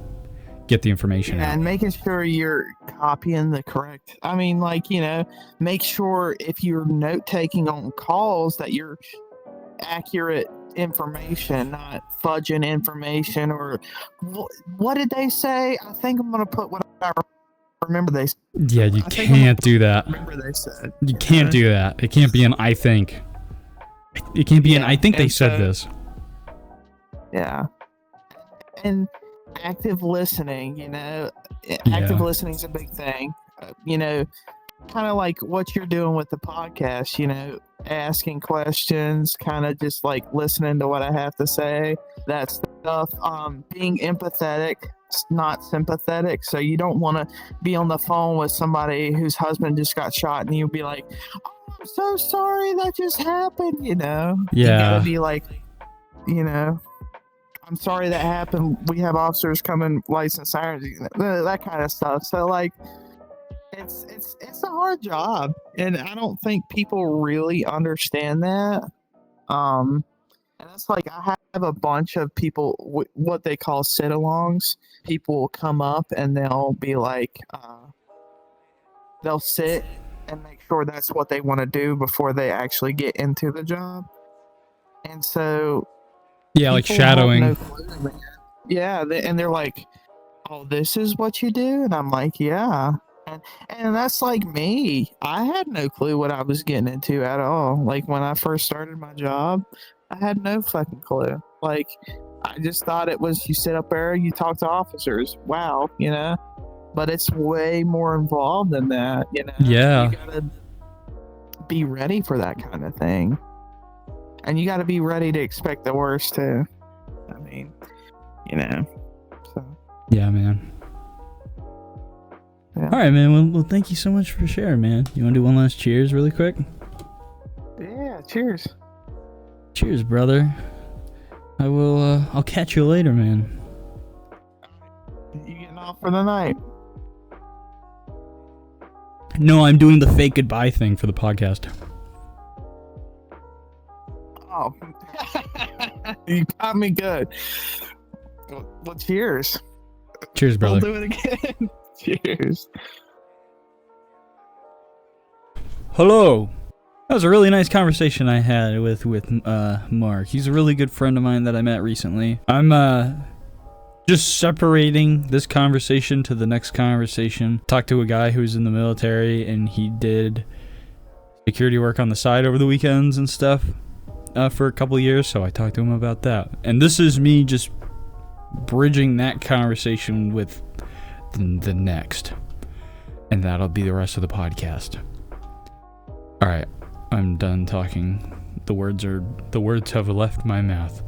get the information out. And making sure you're copying the correct. I mean, like, you know, make sure if you're note taking on calls that you're accurate information, not fudging information. Or what did they say? I think I'm gonna put what I remember they said. Yeah, you can't do that. Remember they said. You can't do that. It can't be an I think. It can't be an I think they said this. Yeah. And active listening, you know, active listening is a big thing. You know, kind of like what you're doing with the podcast, you know, asking questions, kind of just like listening to what I have to say, that stuff. Being empathetic, not sympathetic. So you don't want to be on the phone with somebody whose husband just got shot and you'll be like, oh, I'm so sorry that just happened, you know. Yeah. You gotta be like, you know, I'm sorry that happened. We have officers coming, lights and sirens, that kind of stuff. So like, it's a hard job, and I don't think people really understand that. And And it's like I have a bunch of people, what they call sit-alongs. People will come up and they'll be like, they'll sit and make sure that's what they want to do before they actually get into the job. And so, Yeah, like people have shadowing. no clue, man. Yeah, and they're like, "Oh, this is what you do," and I'm like, "Yeah." And that's like me. I had no clue what I was getting into at all. Like when I first started my job, I had no fucking clue. Like I just thought it was you sit up there, you talk to officers. Wow, you know. But it's way more involved than that, you know. Yeah. You gotta be ready for that kind of thing. And you gotta be ready to expect the worst too. I mean, you know. So Yeah, man. yeah. All right, man. Well, thank you so much for sharing, man. You want to do one last cheers really quick? Yeah, cheers. Cheers, brother. I'll catch you later, man. You getting off for the night? No, I'm doing the fake goodbye thing for the podcast. Oh, you got me good. Well, cheers. Cheers, brother. We'll do it again. Cheers. Hello. That was a really nice conversation I had with Mark. He's a really good friend of mine that I met recently. I'm just separating this conversation to the next conversation. Talked to a guy who's in the military and he did security work on the side over the weekends and stuff for a couple of years, so I talked to him about that. And this is me just bridging that conversation with the next. And that'll be the rest of the podcast. All right, I'm done talking. The words have left my mouth.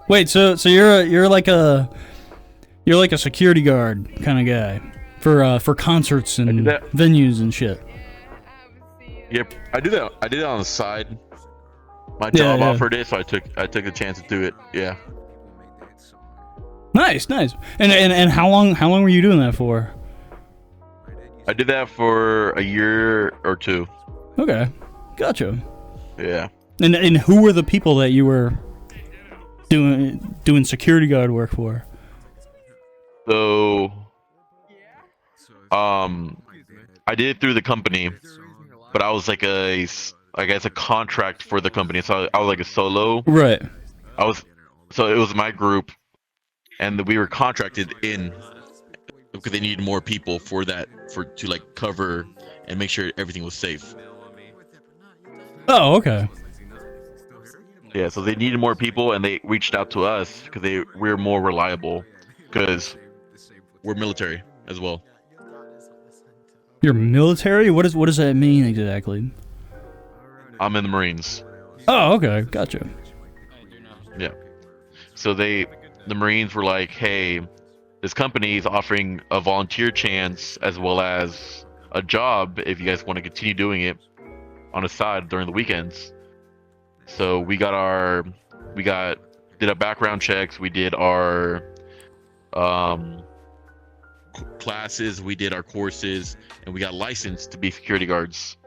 Wait, so you're like a security guard kind of guy for concerts and venues and shit. Yep, I do that. I did it on the side. My job offered it, so I took the chance to do it. Yeah. Nice. And how long were you doing that for? I did that for a year or two. Okay, gotcha. Yeah. And who were the people that you were doing security guard work for? So, I did it through the company, but I was like a contract for the company. So I was like a solo. Right. So it was my group, and we were contracted in because they needed more people to like cover and make sure everything was safe. Oh, okay. Yeah, so they needed more people, and they reached out to us because we're more reliable because we're military as well. You're military? What does that mean exactly? I'm in the Marines. Oh, okay, gotcha. Yeah. So the Marines were like, hey, this company is offering a volunteer chance as well as a job if you guys want to continue doing it on the side during the weekends. So did our background checks, we did our classes, we did our courses, and we got licensed to be security guards,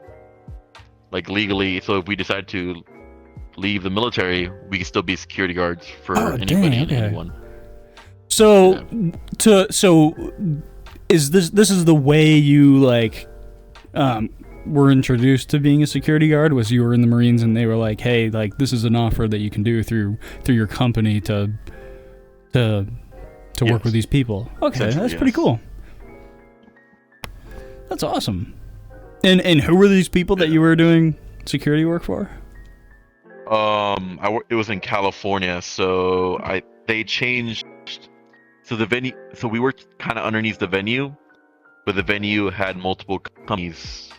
like legally. So if we decide to leave the military, we can still be security guards for anybody and anyone. So is this is the way you like were introduced to being a security guard? Was you were in the Marines and they were like, hey, like this is an offer that you can do through your company to work with these people? Okay, that's pretty cool. That's awesome. And who were these people that you were doing security work for? It was in California, so they changed. So the venue, so we were kind of underneath the venue, but the venue had multiple companies,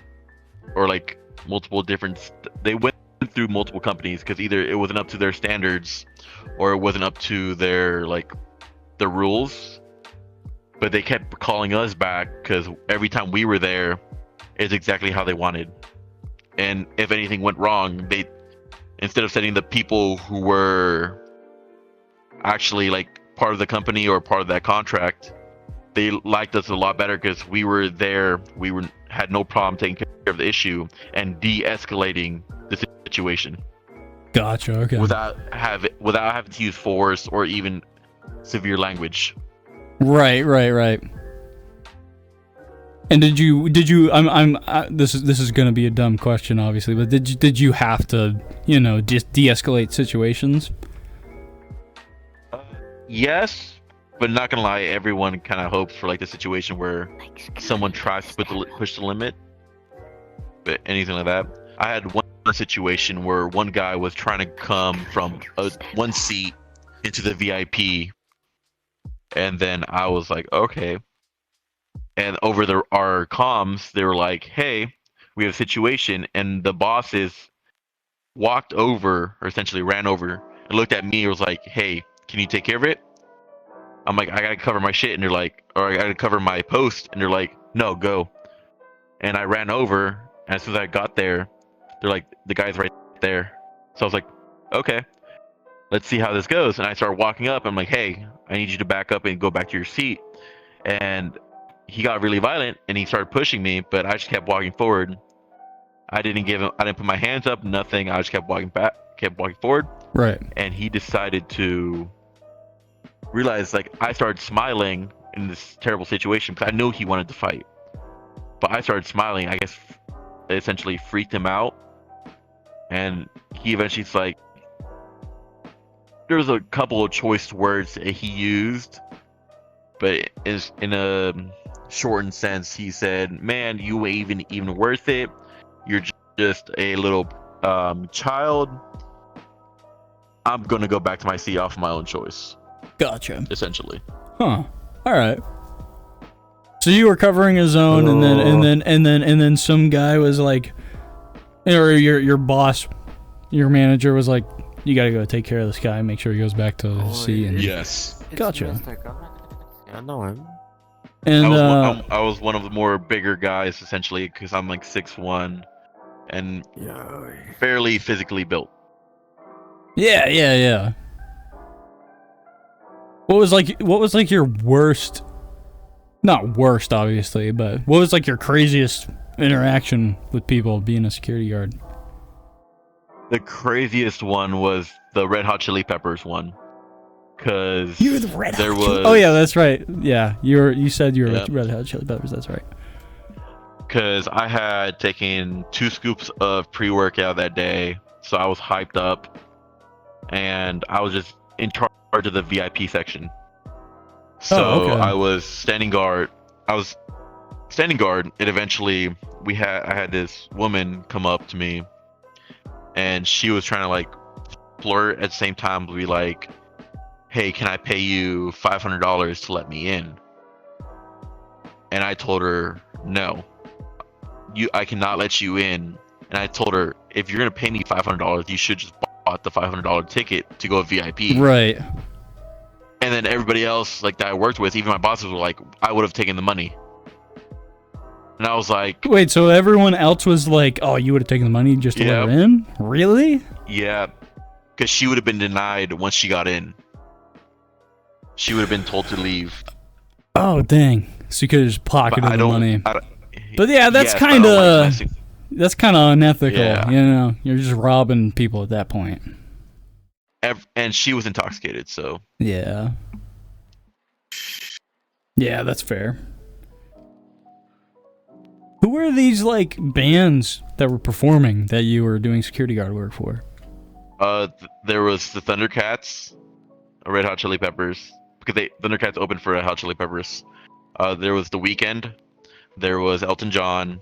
or like multiple different. They went through multiple companies because either it wasn't up to their standards, or it wasn't up to their the rules. But they kept calling us back because every time we were there, it's exactly how they wanted. And if anything went wrong, they, instead of sending the people who were actually like part of the company or part of that contract, they liked us a lot better because we were there. Had no problem taking care of the issue and de-escalating the situation. Gotcha. Okay. without having to use force or even severe language. Right. And did you? This is gonna be a dumb question, obviously, but did you have to, just de-escalate situations? Yes, but not gonna lie, everyone kind of hopes for like the situation where someone tries to push the limit, but anything like that. I had one situation where one guy was trying to come from one seat into the VIP, and then I was like, okay. And over our comms, they were like, hey, we have a situation, and the bosses walked over, or essentially ran over, and looked at me and was like, hey, can you take care of it? I'm like, I gotta cover my shit, and they're like, or I gotta cover my post, and they're like, no, go. And I ran over, and as soon as I got there, they're like, the guy's right there. So I was like, okay, let's see how this goes. And I started walking up. I'm like, hey, I need you to back up and go back to your seat. And he got really violent, and he started pushing me, but I just kept walking forward. I didn't put my hands up, nothing. I just kept walking forward. Right. And he decided to realize, like, I started smiling in this terrible situation because I knew he wanted to fight. But I started smiling. I guess it essentially freaked him out. And he eventually's like, there was a couple of choice words that he used, but is in a shortened sense, he said, man, you ain't even worth it. You're just a little child. I'm gonna go back to my seat off my own choice. Gotcha. Essentially. Huh. All right. So you were covering a zone, and then some guy was like, or your boss, your manager was like, you gotta go take care of this guy, make sure he goes back to the seat. And yes. Gotcha. I know him. And I was one of the more bigger guys, essentially, because I'm like 6'1", and fairly physically built. Yeah. What was like your worst? Not worst, obviously, but what was like your craziest interaction with people being a security guard? The craziest one was the Red Hot Chili Peppers one, because You were the Red Hot. was. Oh yeah, that's right. Yeah, you said you were Yep. Red Hot Chili Peppers. That's right. Because I had taken 2 scoops of pre-workout that day, so I was hyped up, and I was just in charge of the VIP section. So okay. I was standing guard. And eventually I had this woman come up to me, and she was trying to like flirt at the same time, be like, hey, can I pay you $500 to let me in? And I told her, no, I cannot let you in. And I told her, if you're gonna pay me $500, you should just bought the $500 ticket to go VIP. Right. And then everybody else, like, that I worked with, even my bosses, were like, I would have taken the money. And I was like, Wait, so everyone else was like, oh, you would have taken the money just to let her in? Really? yeah, because she would have been denied once she got in. She would have been told to leave. Oh, dang. So you could have just pocketed the money. But yeah, that's yes, I kind don't like of messing- that's kind of unethical. Yeah. You know, you're just robbing people at that point. and she was intoxicated, so. Yeah. Yeah, that's fair. Who were these like bands that were performing that you were doing security guard work for? There was the Thundercats, Red Hot Chili Peppers, because Thundercats opened for Red Hot Chili Peppers. There was The Weeknd. There was Elton John.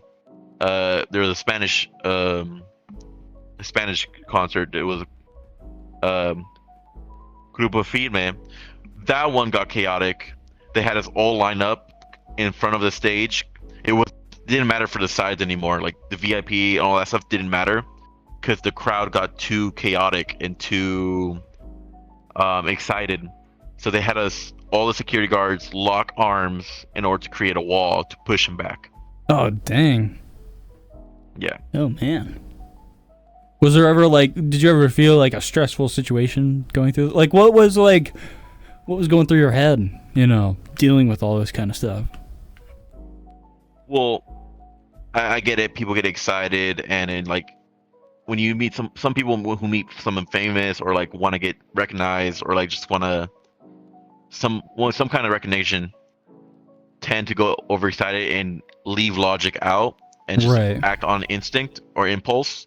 There was a Spanish concert. It was Grupo Firme. That one got chaotic. They had us all line up in front of the stage. Didn't matter for the sides anymore. Like the VIP and all that stuff didn't matter, because the crowd got too chaotic and too excited. So they had us, all the security guards, lock arms in order to create a wall to push them back. Oh, dang. Yeah. Oh, man. Was there ever did you ever feel like a stressful situation going through? Like, what was going through your head, dealing with all this kind of stuff? Well, I get it. People get excited, and then when you meet some people who meet someone famous or like want to get recognized or like just want to some kind of recognition tend to go overexcited and leave logic out and just Right. act on instinct or impulse.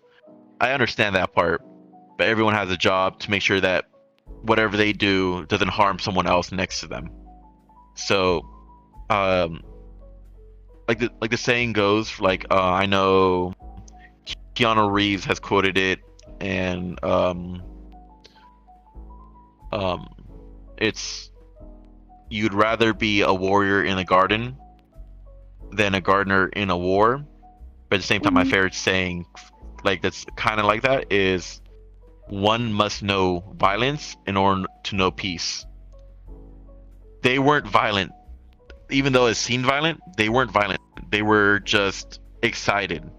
I understand that part, but everyone has a job to make sure that whatever they do doesn't harm someone else next to them. So, like the saying goes, like I know Keanu Reeves has quoted it, and it's you'd rather be a warrior in a garden than a gardener in a war. But at the same time, my favorite saying, like that's kind of like that, is one must know violence in order to know peace. They weren't violent, even though it seemed violent. They weren't violent. They were just excited.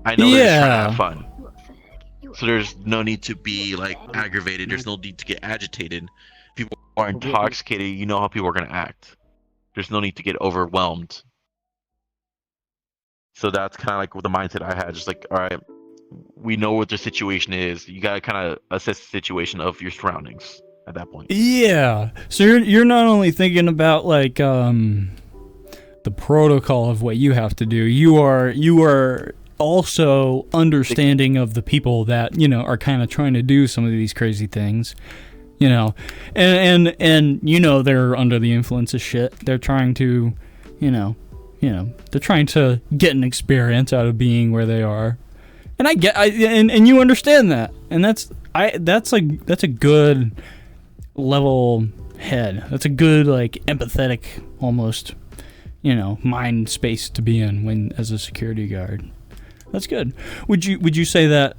I know they're just trying to have fun. So there's no need to be like aggravated. There's no need to get agitated. People are intoxicated. You know how people are gonna act. There's no need to get overwhelmed. So that's kind of like the mindset I had. Just like, all right, we know what the situation is. You gotta kind of assess the situation of your surroundings at that point. Yeah. So you're not only thinking about like the protocol of what you have to do. You are also understanding of the people that are kind of trying to do some of these crazy things. And they're under the influence of shit. They're trying to, they're trying to get an experience out of being where they are. And and you understand that. And that's a good level head. That's a good like empathetic almost, mind space to be in when as a security guard. That's good. Would you say that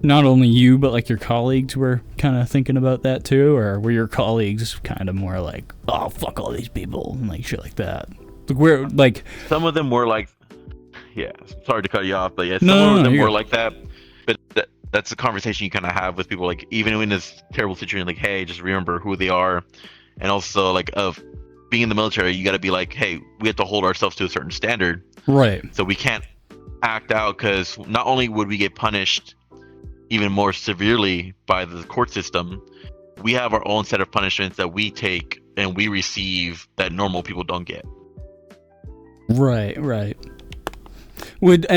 not only you but like your colleagues were kind of thinking about that too, or were your colleagues kind of more like, oh fuck all these people and like shit like that? Where like some of them were like, yeah, sorry to cut you off, but yeah, some of them were like that. But that's a conversation you kind of have with people, like even in this terrible situation, like, hey, just remember who they are, and also like of being in the military, you got to be like, hey, we have to hold ourselves to a certain standard, right? So we can't act out, because not only would we get punished even more severely by the court system, we have our own set of punishments that we take and we receive that normal people don't get. Right. What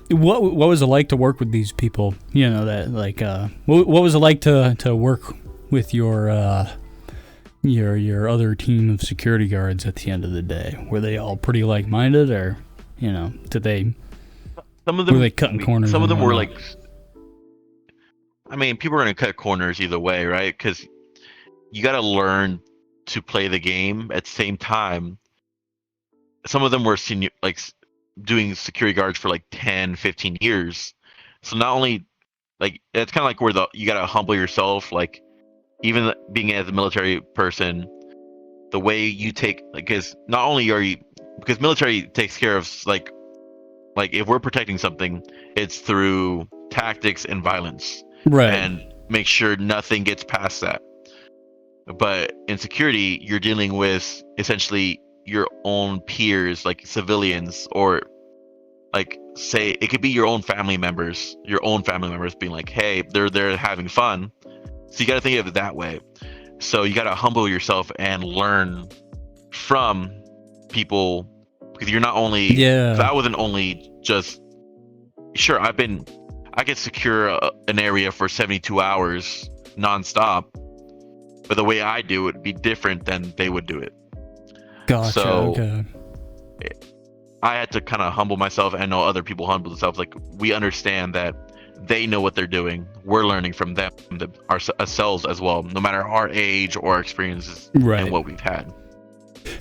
was it like to work with these people? That like what was it like to work with your other team of security guards at the end of the day? Were they all pretty like-minded, or did they? Some of them were they cutting corners? Some of them were like, I mean, people are gonna cut corners either way, right? Because you got to learn to play the game at the same time. Some of them were senior, like doing security guards for like 10, 15 years. So not only like, it's kind of like where you got to humble yourself. Like even being as a military person, the way you take, like, because not only are you, because military takes care of like if we're protecting something, it's through tactics and violence, right? And make sure nothing gets past that. But in security, you're dealing with essentially your own peers, like civilians, or like say it could be your own family members being like, hey, they're having fun. So you got to think of it that way. So you got to humble yourself and learn from people, because you're not only, I wasn't only just, sure, I could secure an area for 72 hours nonstop, but the way I do it would be different than they would do it. Gotcha. So okay. I had to kind of humble myself, and know other people humble themselves. Like, we understand that they know what they're doing. We're learning from them, ourselves as well, no matter our age or our experiences, right, and what we've had.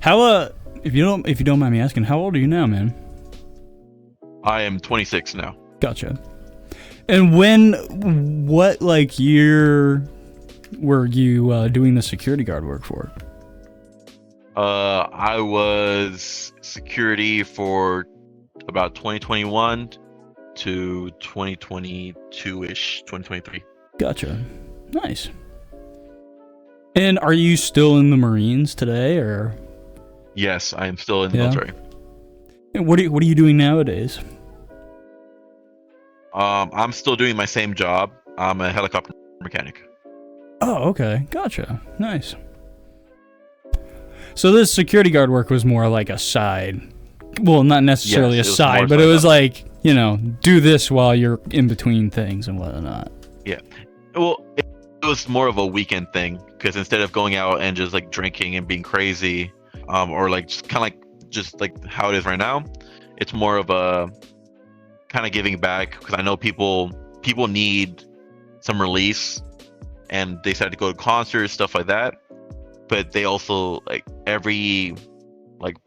How if you don't mind me asking, how old are you now, man? I am 26 now. Gotcha. And what like year were you doing the security guard work for? I was security for about 2021 to 2022-ish, 2023. Gotcha. Nice. And are you still in the Marines today, or? Yes, I am still in the military. And what are you doing nowadays? I'm still doing my same job. I'm a helicopter mechanic. Oh, okay. Gotcha. Nice. So this security guard work was more like a side. Well, not necessarily Yes, a it was side, more but it side was up. like, do this while you're in between things and whatnot. Well, it was more of a weekend thing because instead of going out and just like drinking and being crazy, or like just kind of like just like how it is right now, it's more of a kind of giving back because I know people need some release and they decided to go to concerts, stuff like that. But they also like every like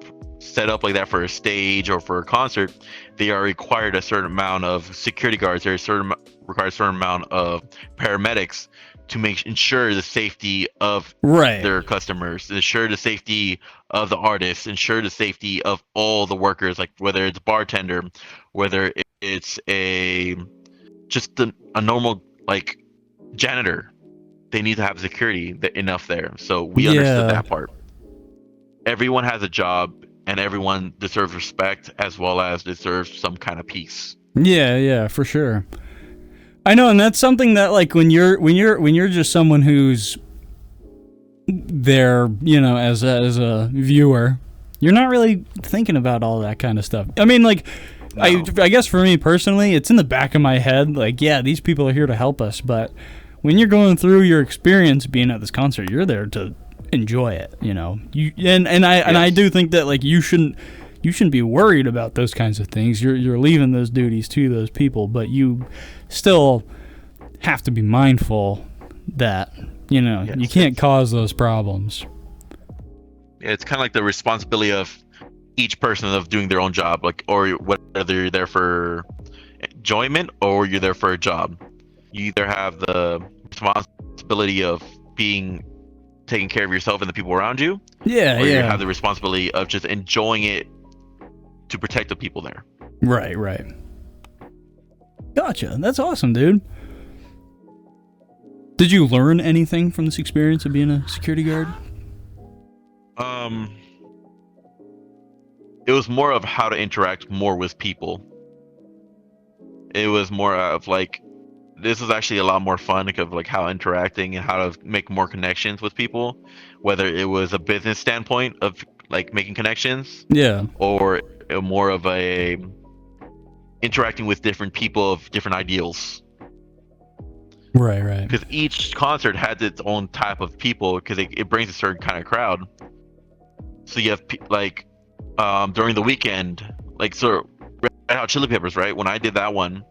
set up like that for a stage or for a concert, they are required a certain amount of security guards. There's required a certain amount of paramedics to ensure the safety of Right. their customers, ensure the safety of the artists, ensure the safety of all the workers, like whether it's bartender, whether it's a normal like janitor. They need to have security enough there. So we understood Yeah. that part. Everyone has a job and everyone deserves respect as well as deserves some kind of peace. Yeah, for sure. I know, and that's something that like when you're just someone who's there, as a viewer, you're not really thinking about all that kind of stuff. I mean, like, No. I guess for me personally, it's in the back of my head, like, yeah, these people are here to help us, but when you're going through your experience being at this concert, you're there to enjoy it, I do think that like you shouldn't be worried about those kinds of things. You're leaving those duties to those people, but you still have to be mindful that you can't cause those problems. It's kind of like the responsibility of each person of doing their own job, like, or whether you're there for enjoyment or you're there for a job. You either have the responsibility of taking care of yourself and the people around you, or you have the responsibility of just enjoying it to protect the people there. Right. Gotcha. That's awesome, dude. Did you learn anything from this experience of being a security guard? It was more of how to interact more with people. It was more of like, this is actually a lot more fun of like how interacting and how to make more connections with people, whether it was a business standpoint of like making connections, or more of a interacting with different people of different ideals. Right. Because each concert has its own type of people, because it brings a certain kind of crowd. So you have during the weekend, like, so Red Hot Chili Peppers, right? When I did that one,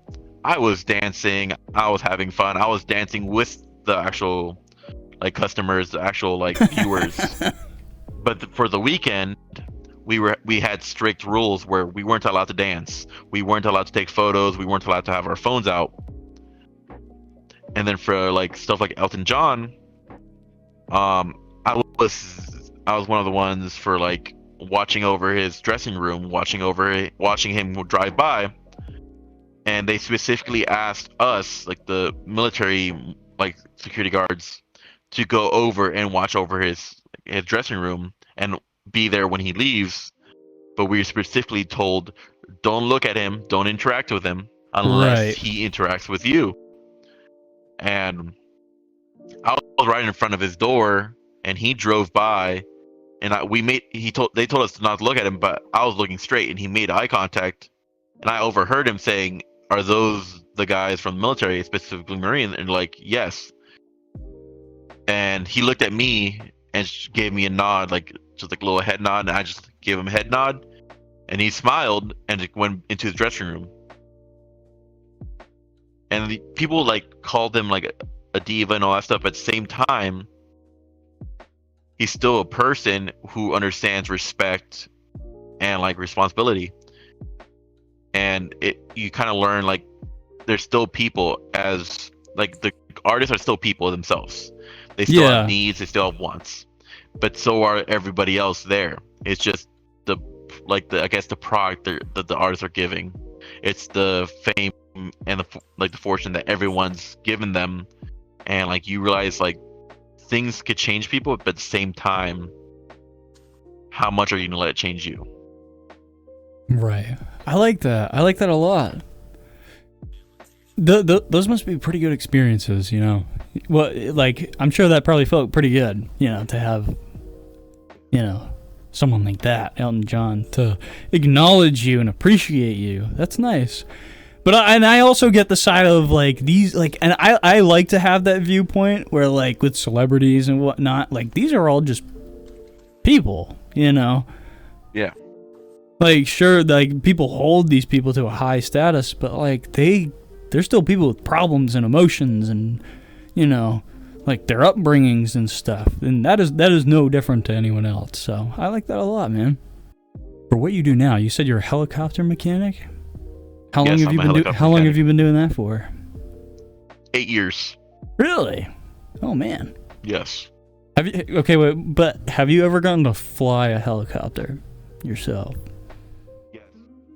I was dancing, I was having fun, I was dancing with the actual like customers, the actual like viewers. But for the weekend, we had strict rules where we weren't allowed to dance, we weren't allowed to take photos, we weren't allowed to have our phones out. And then for like stuff like Elton John, I was one of the ones for like watching over his dressing room, watching him drive by, and they specifically asked us, like the military, like security guards, to go over and watch over his dressing room and be there when he leaves. But we were specifically told, don't look at him, don't interact with him unless he interacts with you. And I was right in front of his door, and he drove by, and they told us not to look at him, but I was looking straight, and he made eye contact, and I overheard him saying, "Are those the guys from the military, specifically Marine?" And like, yes. And he looked at me and gave me a nod, like just like a little head nod, and I just gave him a head nod, and he smiled and went into his dressing room. And the people like called him like a diva and all that stuff. But at the same time, he's still a person who understands respect and like responsibility. And you kind of learn like there's still people, as like the artists are still people themselves. They still have needs, they still have wants, but so are everybody else there. It's just the product that the artists are giving. It's the fame and the fortune that everyone's given them, and like you realize like things could change people, but at the same time, how much are you gonna let it change you? Right. I like that a lot. those must be pretty good experiences, you know. Well, like I'm sure that probably felt pretty good, you know, to have, you know, someone like that, Elton John, to acknowledge you and appreciate you. That's nice. But I also get the side of like these, like, and I like to have that viewpoint where like with celebrities and whatnot, like these are all just people, you know. Yeah. Like sure, like people hold these people to a high status, but like they're still people with problems and emotions and, you know, like their upbringings and stuff. And that is no different to anyone else. So I like that a lot, man. For what you do now, you said you're a helicopter mechanic? How long have you been doing that for? 8 years. Really? Oh man. Yes. Have you but have you ever gotten to fly a helicopter yourself? Yes.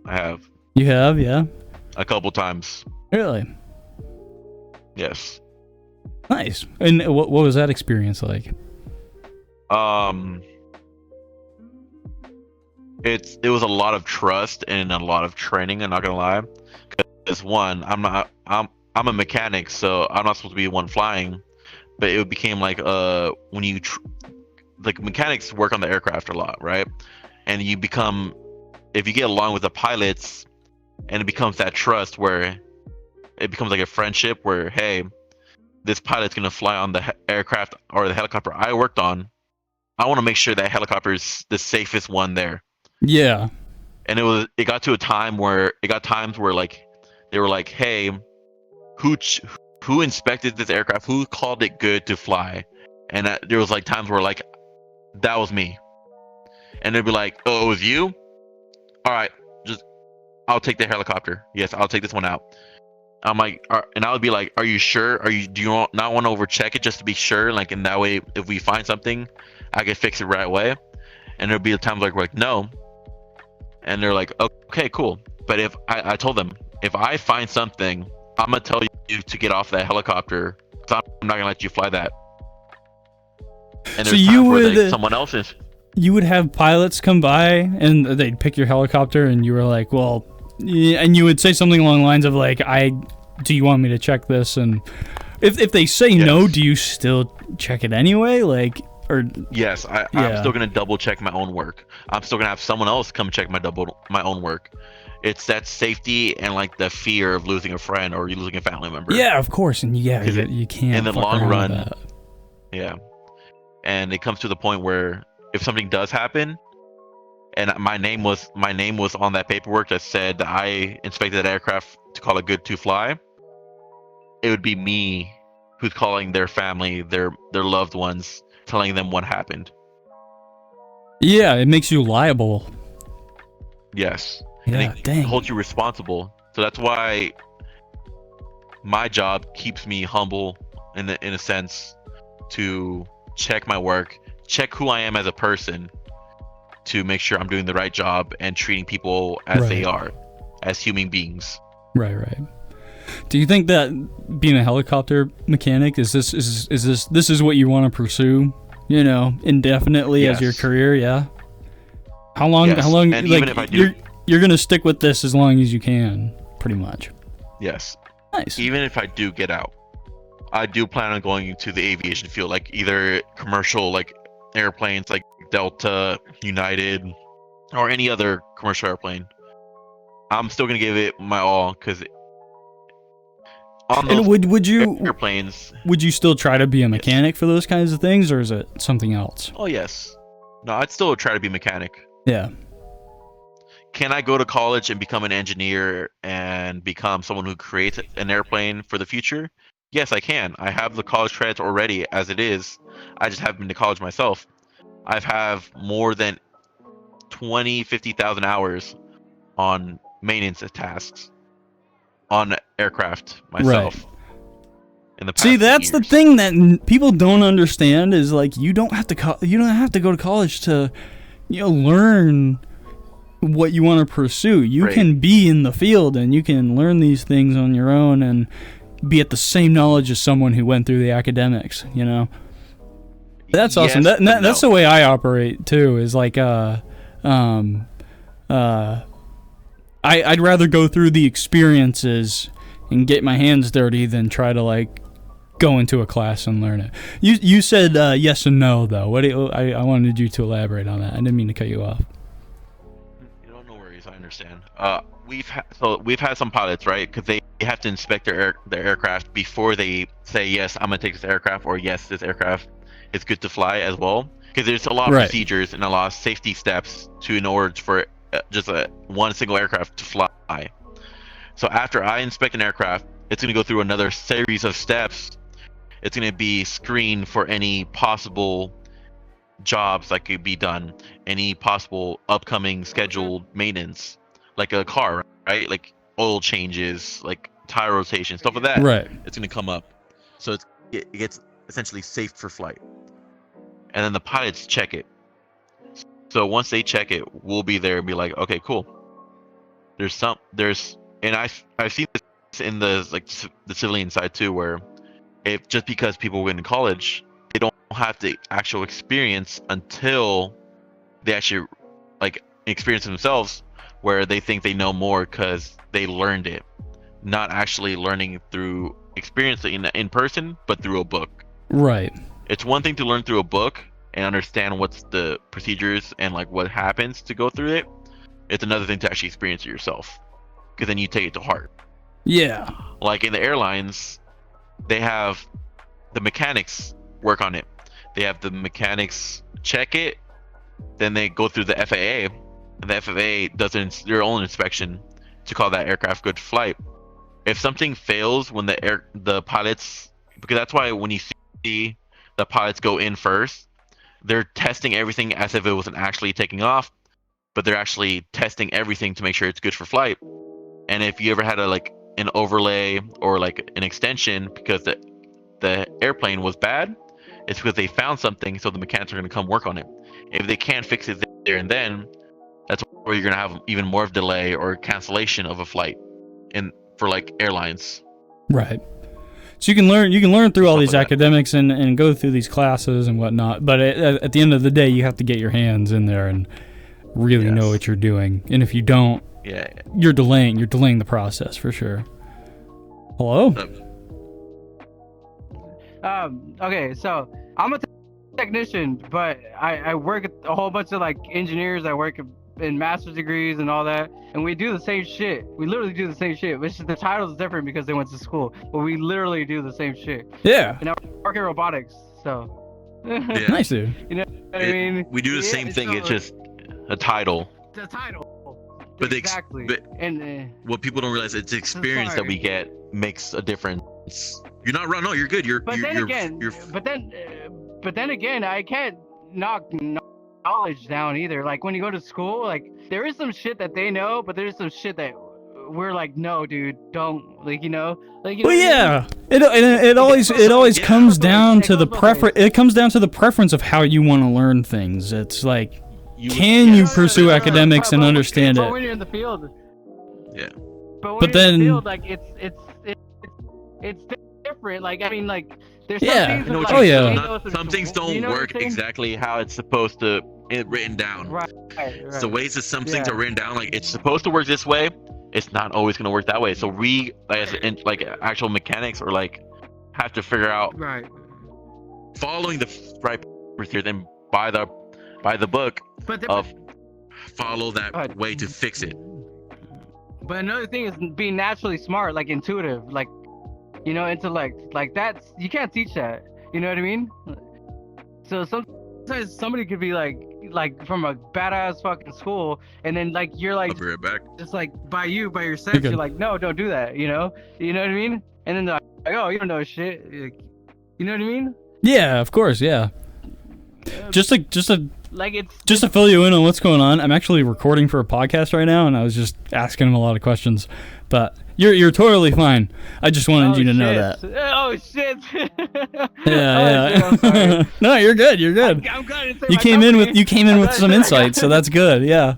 I have. You have, yeah? A couple times. Really? Yes. Nice. And what was that experience like? It was a lot of trust and a lot of training. I'm not gonna lie, because one, I'm a mechanic, so I'm not supposed to be the one flying. But it became like when you like mechanics work on the aircraft a lot, right? And you become, if you get along with the pilots, and it becomes that trust where it becomes like a friendship where, hey, this pilot's gonna fly on the aircraft or the helicopter I worked on. I want to make sure that helicopter is the safest one there. Yeah. And it got to a time where times where like they were like, hey, who inspected this aircraft? Who called it good to fly? And there was like times where like that was me, and they'd be like, oh, it was you. All right, I'll take the helicopter. Yes, I'll take this one out. I'm like, and I would be like, are you sure? Do you not want to overcheck it just to be sure? Like, in that way, if we find something, I can fix it right away. And there'd be times like we're like, no. And they're like, okay, cool. But if I told them, if I find something, I'm gonna tell you to get off that helicopter. So I'm not gonna let you fly that. And so you would someone else's. You would have pilots come by and they'd pick your helicopter, and you were like, well, yeah, and you would say something along the lines of like, do you want me to check this? And if they say no, do you still check it anyway? Like, or yes, I'm still gonna double check my own work. I'm still gonna have someone else come check my own work. It's that safety and like the fear of losing a friend or you losing a family member. Yeah, of course, and you can't. In the long run, yeah. And it comes to the point where if something does happen, and my name was on that paperwork that said that I inspected that aircraft to call it good to fly, it would be me who's calling their family, their loved ones, telling them what happened. Yeah, it makes you liable. Yes. Yeah, and it holds you responsible. So that's why my job keeps me humble in a sense, to check my work, check who I am as a person, to make sure I'm doing the right job and treating people as they are, as human beings. Right. Do you think that being a helicopter mechanic is this what you want to pursue, you know, indefinitely as your career? Yeah. How long? And like, even if I do, you're gonna stick with this as long as you can, pretty much. Yes. Nice. Even if I do get out, I do plan on going into the aviation field, like either commercial, like airplanes, like Delta, United, or any other commercial airplane. I'm still gonna give it my all, because on those airplanes, would you still try to be a mechanic for those kinds of things, or is it something else? Oh yes. No, I'd still try to be a mechanic. Yeah. Can I go to college and become an engineer and become someone who creates an airplane for the future? Yes, I can. I have the college credits already as it is. I just haven't been to college myself. I have more than 50,000 hours on maintenance tasks on aircraft myself. Right. In the past See, that's years. the thing that people don't understand is like you don't have to go to college to, you know, learn what you want to pursue. You can be in the field and you can learn these things on your own and be at the same knowledge as someone who went through the academics, you know. That's awesome. That's the way I operate too, is like I'd rather go through the experiences and get my hands dirty than try to like go into a class and learn it. You said yes and no though. I wanted you to elaborate on that. I didn't mean to cut you off. You know, no worries. I understand. We've had some pilots, right? Because they have to inspect their aircraft before they say yes, I'm gonna take this aircraft, or yes, this aircraft is good to fly as well. Because there's a lot of procedures and a lot of safety steps in order for just one single aircraft to fly. So after I inspect an aircraft, it's gonna go through another series of steps. It's gonna be screened for any possible jobs that could be done, any possible upcoming scheduled maintenance, like a car, right? Like oil changes, like tire rotation, stuff like that. Right. It's gonna come up, so it gets essentially safe for flight, and then the pilots check it. So once they check it, we'll be there and be like, okay, cool. And I've seen this in the civilian side too, where if just because people went to college, they don't have the actual experience until they actually like experience themselves, where they think they know more because they learned it, not actually learning through experience in person, but through a book. Right. It's one thing to learn through a book and understand what's the procedures and like what happens to go through it. It's another thing to actually experience it yourself, because then you take it to heart. Yeah. Like in the airlines, they have the mechanics work on it. They have the mechanics check it, then they go through the FAA, and the FAA does their own inspection to call that aircraft good flight. If something fails when the pilots, because that's why when you see the pilots go in first, they're testing everything as if it wasn't actually taking off, but they're actually testing everything to make sure it's good for flight. And if you ever had an overlay or like an extension because the airplane was bad, it's because they found something, so the mechanics are going to come work on it. If they can't fix it there and then, that's where you're going to have even more of delay or cancellation of a flight for like airlines. Right. So you can learn through all these academics and go through these classes and whatnot, but at the end of the day, you have to get your hands in there and really know what you're doing. And if you don't, you're delaying the process for sure. Hello? Okay, so I'm a technician, but I work at a whole bunch of like engineers. I work in master's degrees and all that, and we do the same shit. We literally do the same shit, which the title is different because they went to school, but we literally do the same shit. Yeah. And I work in robotics, so. Nice, dude. You know what I mean? We do the same thing. So, it's just a title. The title. But exactly. And what people don't realize, it's the experience that we get makes a difference. You're not wrong. No, you're good. But then again, I can't knock knowledge down either. Like when you go to school, like there is some shit that they know, but there's some shit that we're like, no, dude, don't, like, you know. Well, yeah. It always comes down to the preference. It comes down to the preference of how you want to learn things. It's like, can you pursue academics and understand it? But when you're in the field, But then, in the field, like it's different. Like I mean, like there's some things some things don't work exactly how it's supposed to written down. Right. So ways that some things are written down, like it's supposed to work this way, it's not always going to work that way. So we, as actual mechanics, or like have to figure out following the right procedures and by the book of follow that way to fix it. But another thing is being naturally smart, like intuitive, like, you know, intellect, like that's, you can't teach that. You know what I mean? So sometimes somebody could be like from a badass fucking school, and then like you're like, I'll be right back. It's like by yourself, you're like, no, don't do that. You know what I mean? And then they're like, oh, you don't know shit. Like, you know what I mean? Yeah, of course, yeah. Just to fill you in on what's going on, I'm actually recording for a podcast right now, and I was just asking him a lot of questions. But you're totally fine. I just wanted you to know that. Oh shit! Yeah. No, you're good. You're good. I'm glad to say you came in with some insights, so that's good. Yeah.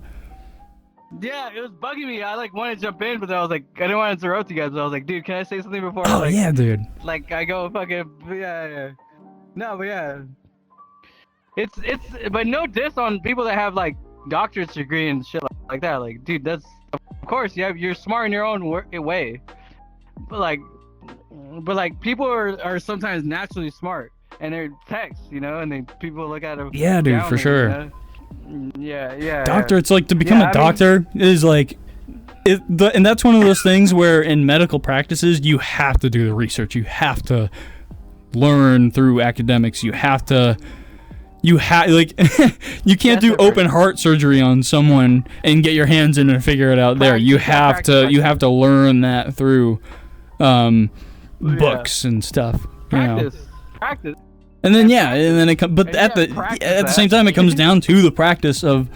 Yeah, it was bugging me. I like wanted to jump in, but then I was like, I didn't want to interrupt you guys. But I was like, dude, can I say something before? Oh yeah, dude. Like I go fucking yeah. No, but yeah. It's but no diss on people that have like doctorate degree and shit like that. Like, dude, that's of course you're smart in your own way, but like people are sometimes naturally smart and they're techs, and they people look at them. Yeah, dude, for sure. Yeah. Doctor, it's like to become a doctor is like, and that's one of those things where in medical practices you have to do the research, you have to learn through academics, you have like you can't do open heart surgery on someone and get your hands in and figure it out there. You have to learn that through books and stuff. Practice. And then at the same time it comes down to the practice of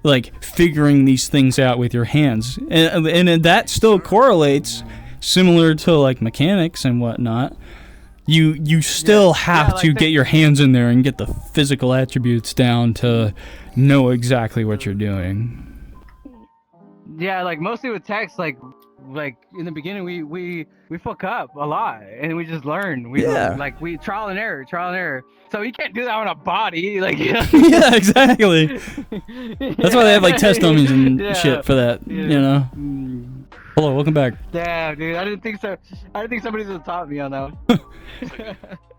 like figuring these things out with your hands, and that still correlates similar to like mechanics and whatnot. You still have to get your hands in there and get the physical attributes down to know exactly what you're doing. Yeah, like mostly with techs, like in the beginning we fuck up a lot and we just learn. We trial and error. So you can't do that on a body, like Yeah, exactly. That's why they have like test dummies and shit for that, Hello, welcome back. Yeah, dude, I didn't think so. I didn't think somebody's gonna taught me on that one.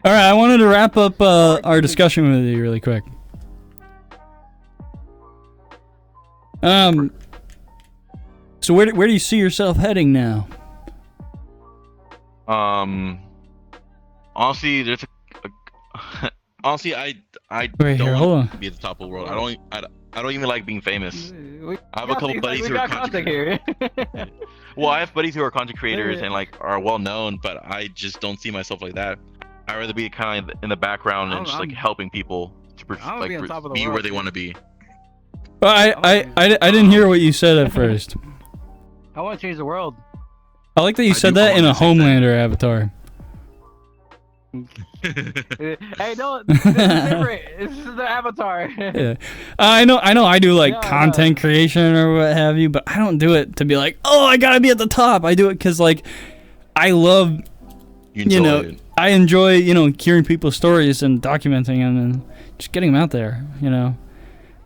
All right, I wanted to wrap up our discussion with you really quick. So where do you see yourself heading now? Honestly, there's honestly, I Wait, don't hold want on. to be at the top of the world. I don't even like being famous. I have a couple we buddies who are got content here. Well, I have buddies who are content creators and like are well known, but I just don't see myself like that. I'd rather be kind of in the background and just like helping people to be where they want to be. Well, I didn't hear what you said at first. I want to change the world. I like that you said that in a Homelander avatar. Hey, no, this is different. This is the avatar. Yeah, I know. I do like content creation or what have you, but I don't do it to be like, oh, I gotta be at the top. I do it because like I love, I enjoy hearing people's stories and documenting them and just getting them out there.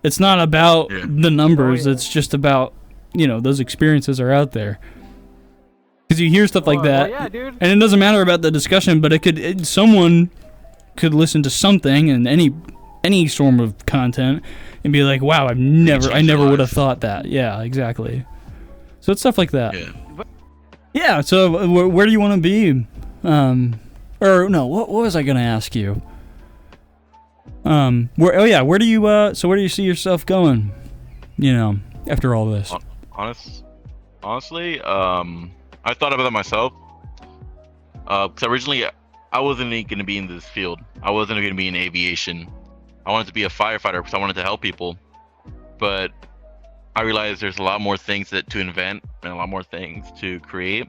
It's not about the numbers. It's just about those experiences are out there. Because you hear stuff like that, and it doesn't matter about the discussion, but someone could listen to something and any form of content and be like, "Wow, I never would have thought that." Yeah, exactly. So it's stuff like that. Yeah. So where do you want to be? Or no, what was I gonna ask you? Where do you see yourself going? After all this. Honestly, I thought about that myself. Because originally, I wasn't going to be in this field. I wasn't going to be in aviation. I wanted to be a firefighter because I wanted to help people. But I realized there's a lot more things to invent and a lot more things to create.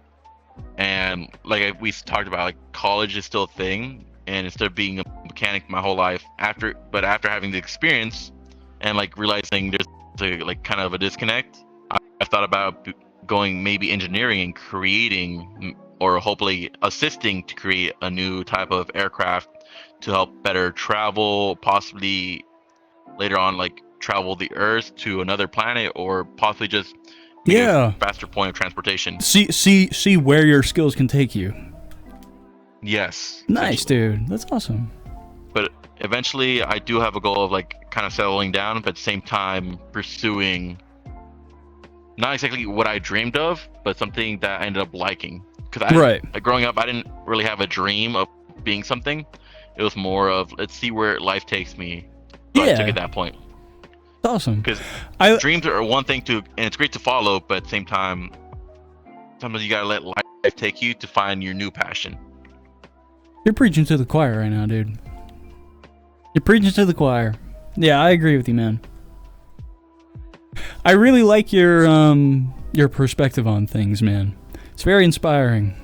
And like we talked about, like college is still a thing. And instead of being a mechanic my whole life, after having the experience and like realizing there's like kind of a disconnect, I thought about going maybe engineering and creating or hopefully assisting to create a new type of aircraft to help better travel, possibly later on like travel the Earth to another planet or possibly just a faster point of transportation. See where your skills can take you. Yes. Nice, dude. That's awesome. But eventually I do have a goal of like kind of settling down, but at the same time pursuing not exactly what I dreamed of, but something that I ended up liking. Because like growing up, I didn't really have a dream of being something. It was more of let's see where life takes me. So I took it that point. That's awesome. Because dreams are one thing and it's great to follow, but at the same time, sometimes you gotta let life take you to find your new passion. You're preaching to the choir right now, dude. You're preaching to the choir. Yeah, I agree with you, man. I really like your perspective on things, man. It's very inspiring.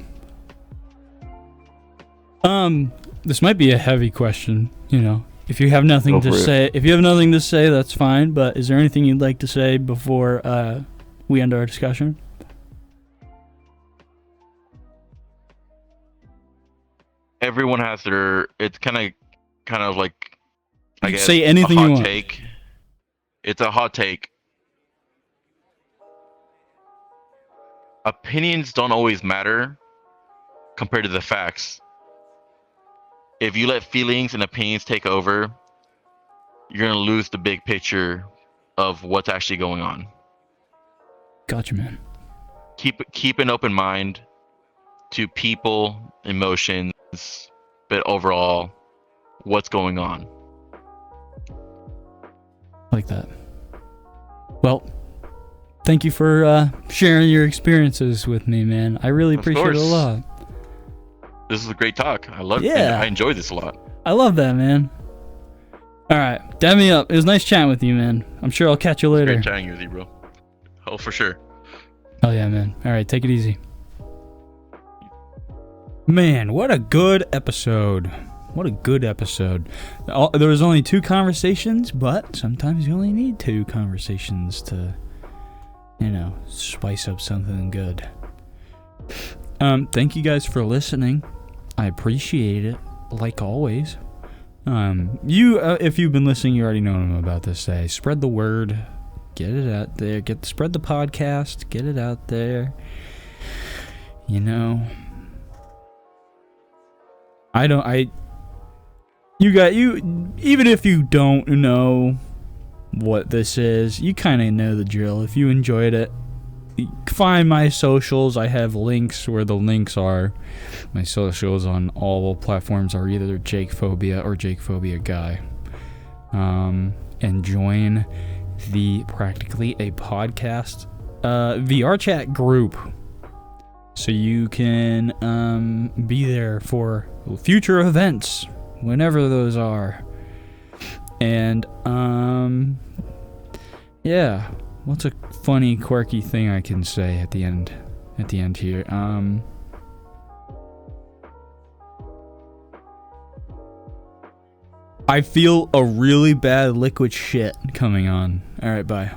This might be a heavy question, If you have nothing to say, that's fine, but is there anything you'd like to say before we end our discussion? Everyone has it's kind of like I guess say anything you want. Take. It's a hot take. Opinions don't always matter, compared to the facts. If you let feelings and opinions take over, you're gonna lose the big picture of what's actually going on. Gotcha, man. Keep an open mind to people, emotions, but overall, what's going on. Like that. Well, thank you for sharing your experiences with me, man. I really appreciate it a lot. This is a great talk. I love it. Yeah. I enjoyed this a lot. I love that, man. All right, dab me up. It was nice chatting with you, man. I'm sure I'll catch you later. Great chatting with you, bro. Oh, for sure. Oh yeah, man. All right, take it easy. Man, what a good episode. What a good episode. There was only 2 conversations, but sometimes you only need 2 conversations to, spice up something good. Thank you guys for listening. I appreciate it, like always. If you've been listening, you already know what I'm about to say. Spread the word. Get it out there. Spread the podcast. Get it out there. You even if you don't know what this is, you kind of know the drill. If you enjoyed it, find my socials. I have links where the links are. My socials on all platforms are either Jakephobia or Jakephobia Guy. And join the Practically a Podcast VR chat group, so you can be there for future events, whenever those are. And yeah, what's a funny, quirky thing I can say at the end here? I feel a really bad liquid shit coming on. All right, bye.